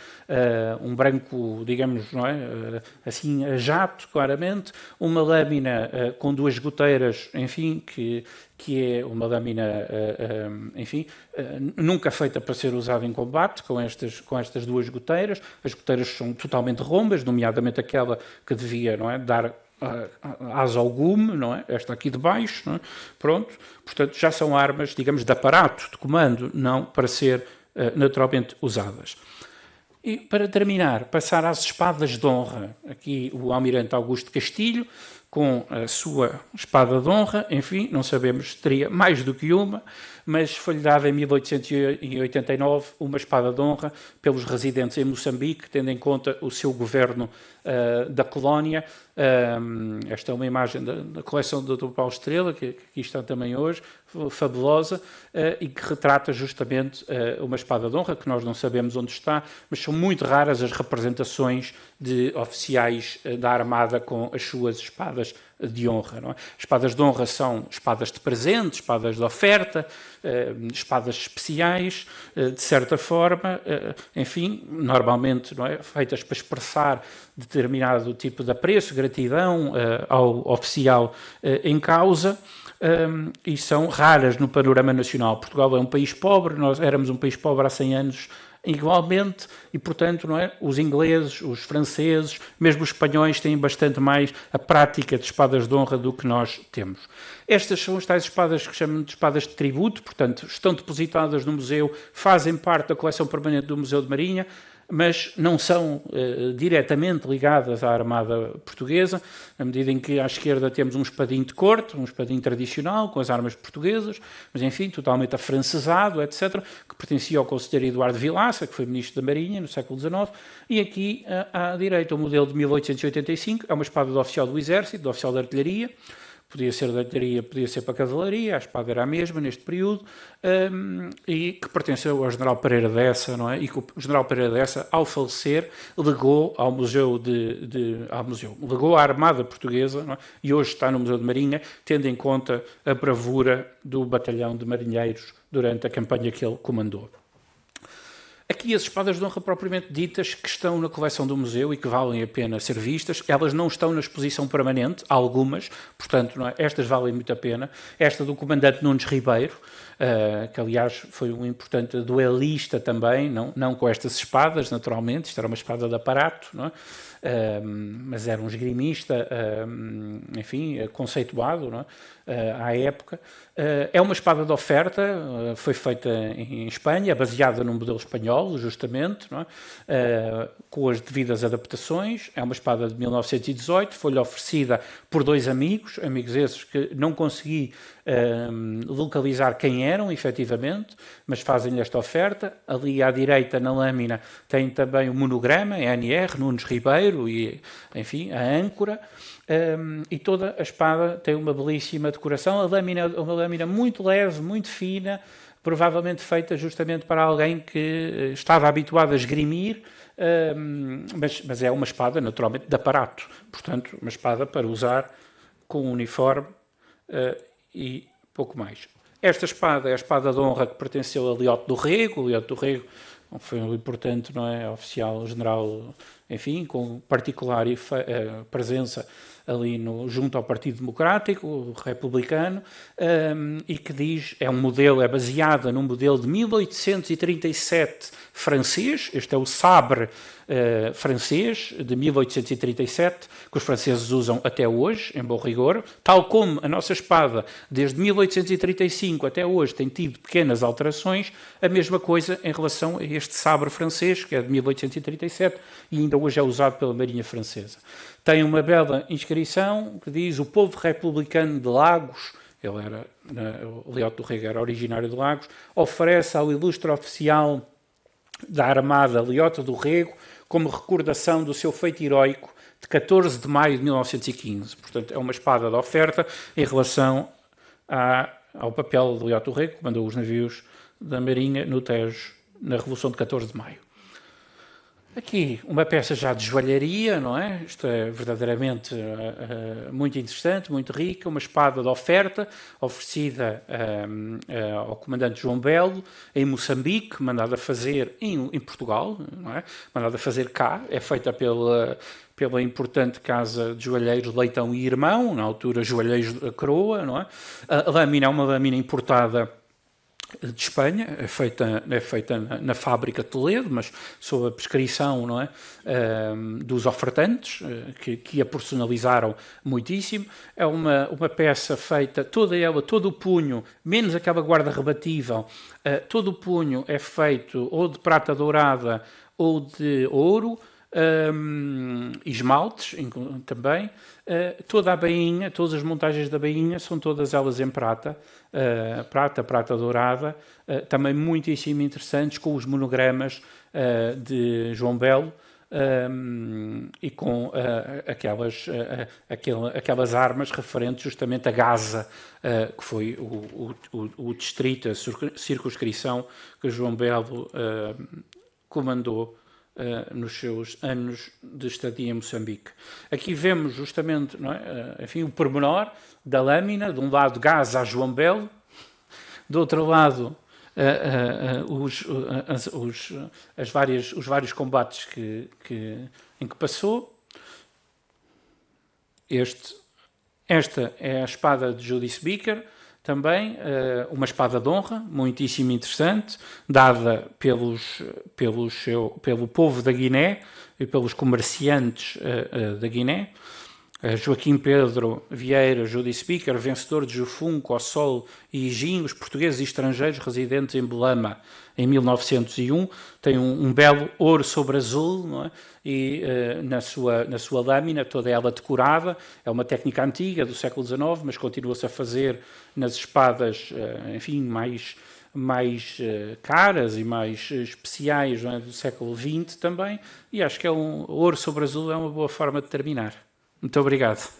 um branco, digamos, não é? Assim, a jato, claramente, uma lâmina com duas goteiras, enfim, que é uma lâmina, enfim, nunca feita para ser usada em combate, com estas duas goteiras. As goteiras são totalmente rombas, nomeadamente aquela que devia, não é, dar asa ao gume, não é? Esta aqui de baixo, não é? Pronto. Portanto, já são armas, digamos, de aparato, de comando, não para ser naturalmente usadas. E, para terminar, passar às espadas de honra. Aqui o almirante Augusto Castilho, com a sua espada de honra, enfim, não sabemos se teria mais do que uma, mas foi-lhe dada em 1889 uma espada de honra pelos residentes em Moçambique, tendo em conta o seu governo da colónia. Esta é uma imagem da coleção do Dr. Paulo Estrela, que aqui está também hoje, fabulosa, e que retrata justamente uma espada de honra, que nós não sabemos onde está, mas são muito raras as representações de oficiais da Armada com as suas espadas de honra. Não é? Espadas de honra são espadas de presente, espadas de oferta, espadas especiais, de certa forma, enfim, normalmente não é? Feitas para expressar determinado tipo de apreço, gratidão ao oficial em causa. E são raras no panorama nacional. Portugal é um país pobre, nós éramos um país pobre há 100 anos igualmente, e portanto não é? Os ingleses, os franceses, mesmo os espanhóis têm bastante mais a prática de espadas de honra do que nós temos. Estas são as tais espadas que chamam de espadas de tributo, portanto estão depositadas no museu, fazem parte da coleção permanente do Museu de Marinha, mas não são diretamente ligadas à Armada Portuguesa, na medida em que à esquerda temos um espadinho de corte, um espadinho tradicional, com as armas portuguesas, mas enfim, totalmente afrancesado, etc., que pertencia ao conselheiro Eduardo Vilaça, que foi ministro da Marinha no século XIX, e aqui à direita o modelo de 1885, é uma espada de oficial do Exército, de oficial de artilharia, podia ser de artilharia, podia ser para a cavalaria, a espada era a mesma neste período, e que pertenceu ao general Pereira Dessa, não é? E que o general Pereira Dessa, ao falecer, legou ao museu legou à Armada Portuguesa, não é? E hoje está no Museu de Marinha, tendo em conta a bravura do batalhão de marinheiros durante a campanha que ele comandou. Aqui as espadas de honra propriamente ditas que estão na coleção do museu e que valem a pena ser vistas, elas não estão na exposição permanente, algumas, portanto não é? Estas valem muito a pena. Esta do comandante Nunes Ribeiro, que aliás foi um importante duelista também, não com estas espadas naturalmente, isto era uma espada de aparato, não é? Mas era um esgrimista, enfim, conceituado, não é? À época. É uma espada de oferta, foi feita em Espanha, baseada num modelo espanhol, justamente, não é? Com as devidas adaptações. É uma espada de 1918, foi-lhe oferecida por dois amigos esses que não consegui localizar quem eram, efetivamente, mas fazem-lhe esta oferta. Ali à direita, na lâmina, tem também o monograma, NR, Nunes Ribeiro, e, enfim, a âncora. E toda a espada tem uma belíssima decoração. A lâmina é uma lâmina muito leve, muito fina, provavelmente feita justamente para alguém que estava habituado a esgrimir, mas é uma espada, naturalmente, de aparato. Portanto, uma espada para usar com um uniforme e pouco mais. Esta espada é a espada de honra que pertenceu a Leoto do Rego. Leoto do Rego foi um importante, não é, oficial general enfim, com particular presença ali junto ao Partido Democrático, republicano, e que diz, é baseada num modelo de 1837 francês, este é o sabre francês de 1837, que os franceses usam até hoje, em bom rigor, tal como a nossa espada, desde 1835 até hoje, tem tido pequenas alterações, a mesma coisa em relação a este sabre francês, que é de 1837, e ainda hoje é usado pela Marinha Francesa. Tem uma bela inscrição que diz: o povo republicano de Lagos, ele era, o Leoto do Rego era originário de Lagos, oferece ao ilustre oficial da Armada Leoto do Rego como recordação do seu feito heroico de 14 de maio de 1915. Portanto, é uma espada de oferta em relação ao papel de Leoto do Rego, que mandou os navios da Marinha no Tejo na Revolução de 14 de maio. Aqui, uma peça já de joalharia, não é? Isto é verdadeiramente muito interessante, muito rica. Uma espada de oferta, oferecida ao comandante João Belo, em Moçambique, mandada fazer em Portugal, não é? Mandada fazer cá, é feita pela importante casa de joalheiros Leitão e Irmão, na altura joalheiros da Coroa, não é? A lâmina é uma lâmina importada de Espanha, é feita na fábrica de Toledo, mas sob a prescrição, não é, dos ofertantes, que a personalizaram muitíssimo. É uma peça feita, toda ela, todo o punho, menos aquela guarda rebatível, todo o punho é feito ou de prata dourada ou de ouro, esmaltes também. Toda a bainha, todas as montagens da bainha são todas elas em prata, prata dourada, também muitíssimo interessantes, com os monogramas de João Belo, e com aquelas armas referentes justamente a Gaza, que foi o distrito, a circunscrição que João Belo comandou nos seus anos de estadia em Moçambique. Aqui vemos justamente, não é, enfim, o pormenor da lâmina, de um lado Gaza a João Belo, do outro lado os vários combates em que passou. Esta é a espada de Judice Beaker, também uma espada de honra, muitíssimo interessante, dada pelo povo da Guiné e pelos comerciantes da Guiné. Joaquim Pedro Vieira Judice Beaker, vencedor de Jufum, Cossol e Higim, os portugueses e estrangeiros residentes em Belama em 1901, tem um belo ouro sobre azul, não é? E na sua lâmina, toda ela decorada. É uma técnica antiga do século XIX, mas continua-se a fazer nas espadas, enfim, mais caras e mais especiais, não é? Do século XX também, e acho que um ouro sobre azul é uma boa forma de terminar. Muito obrigado.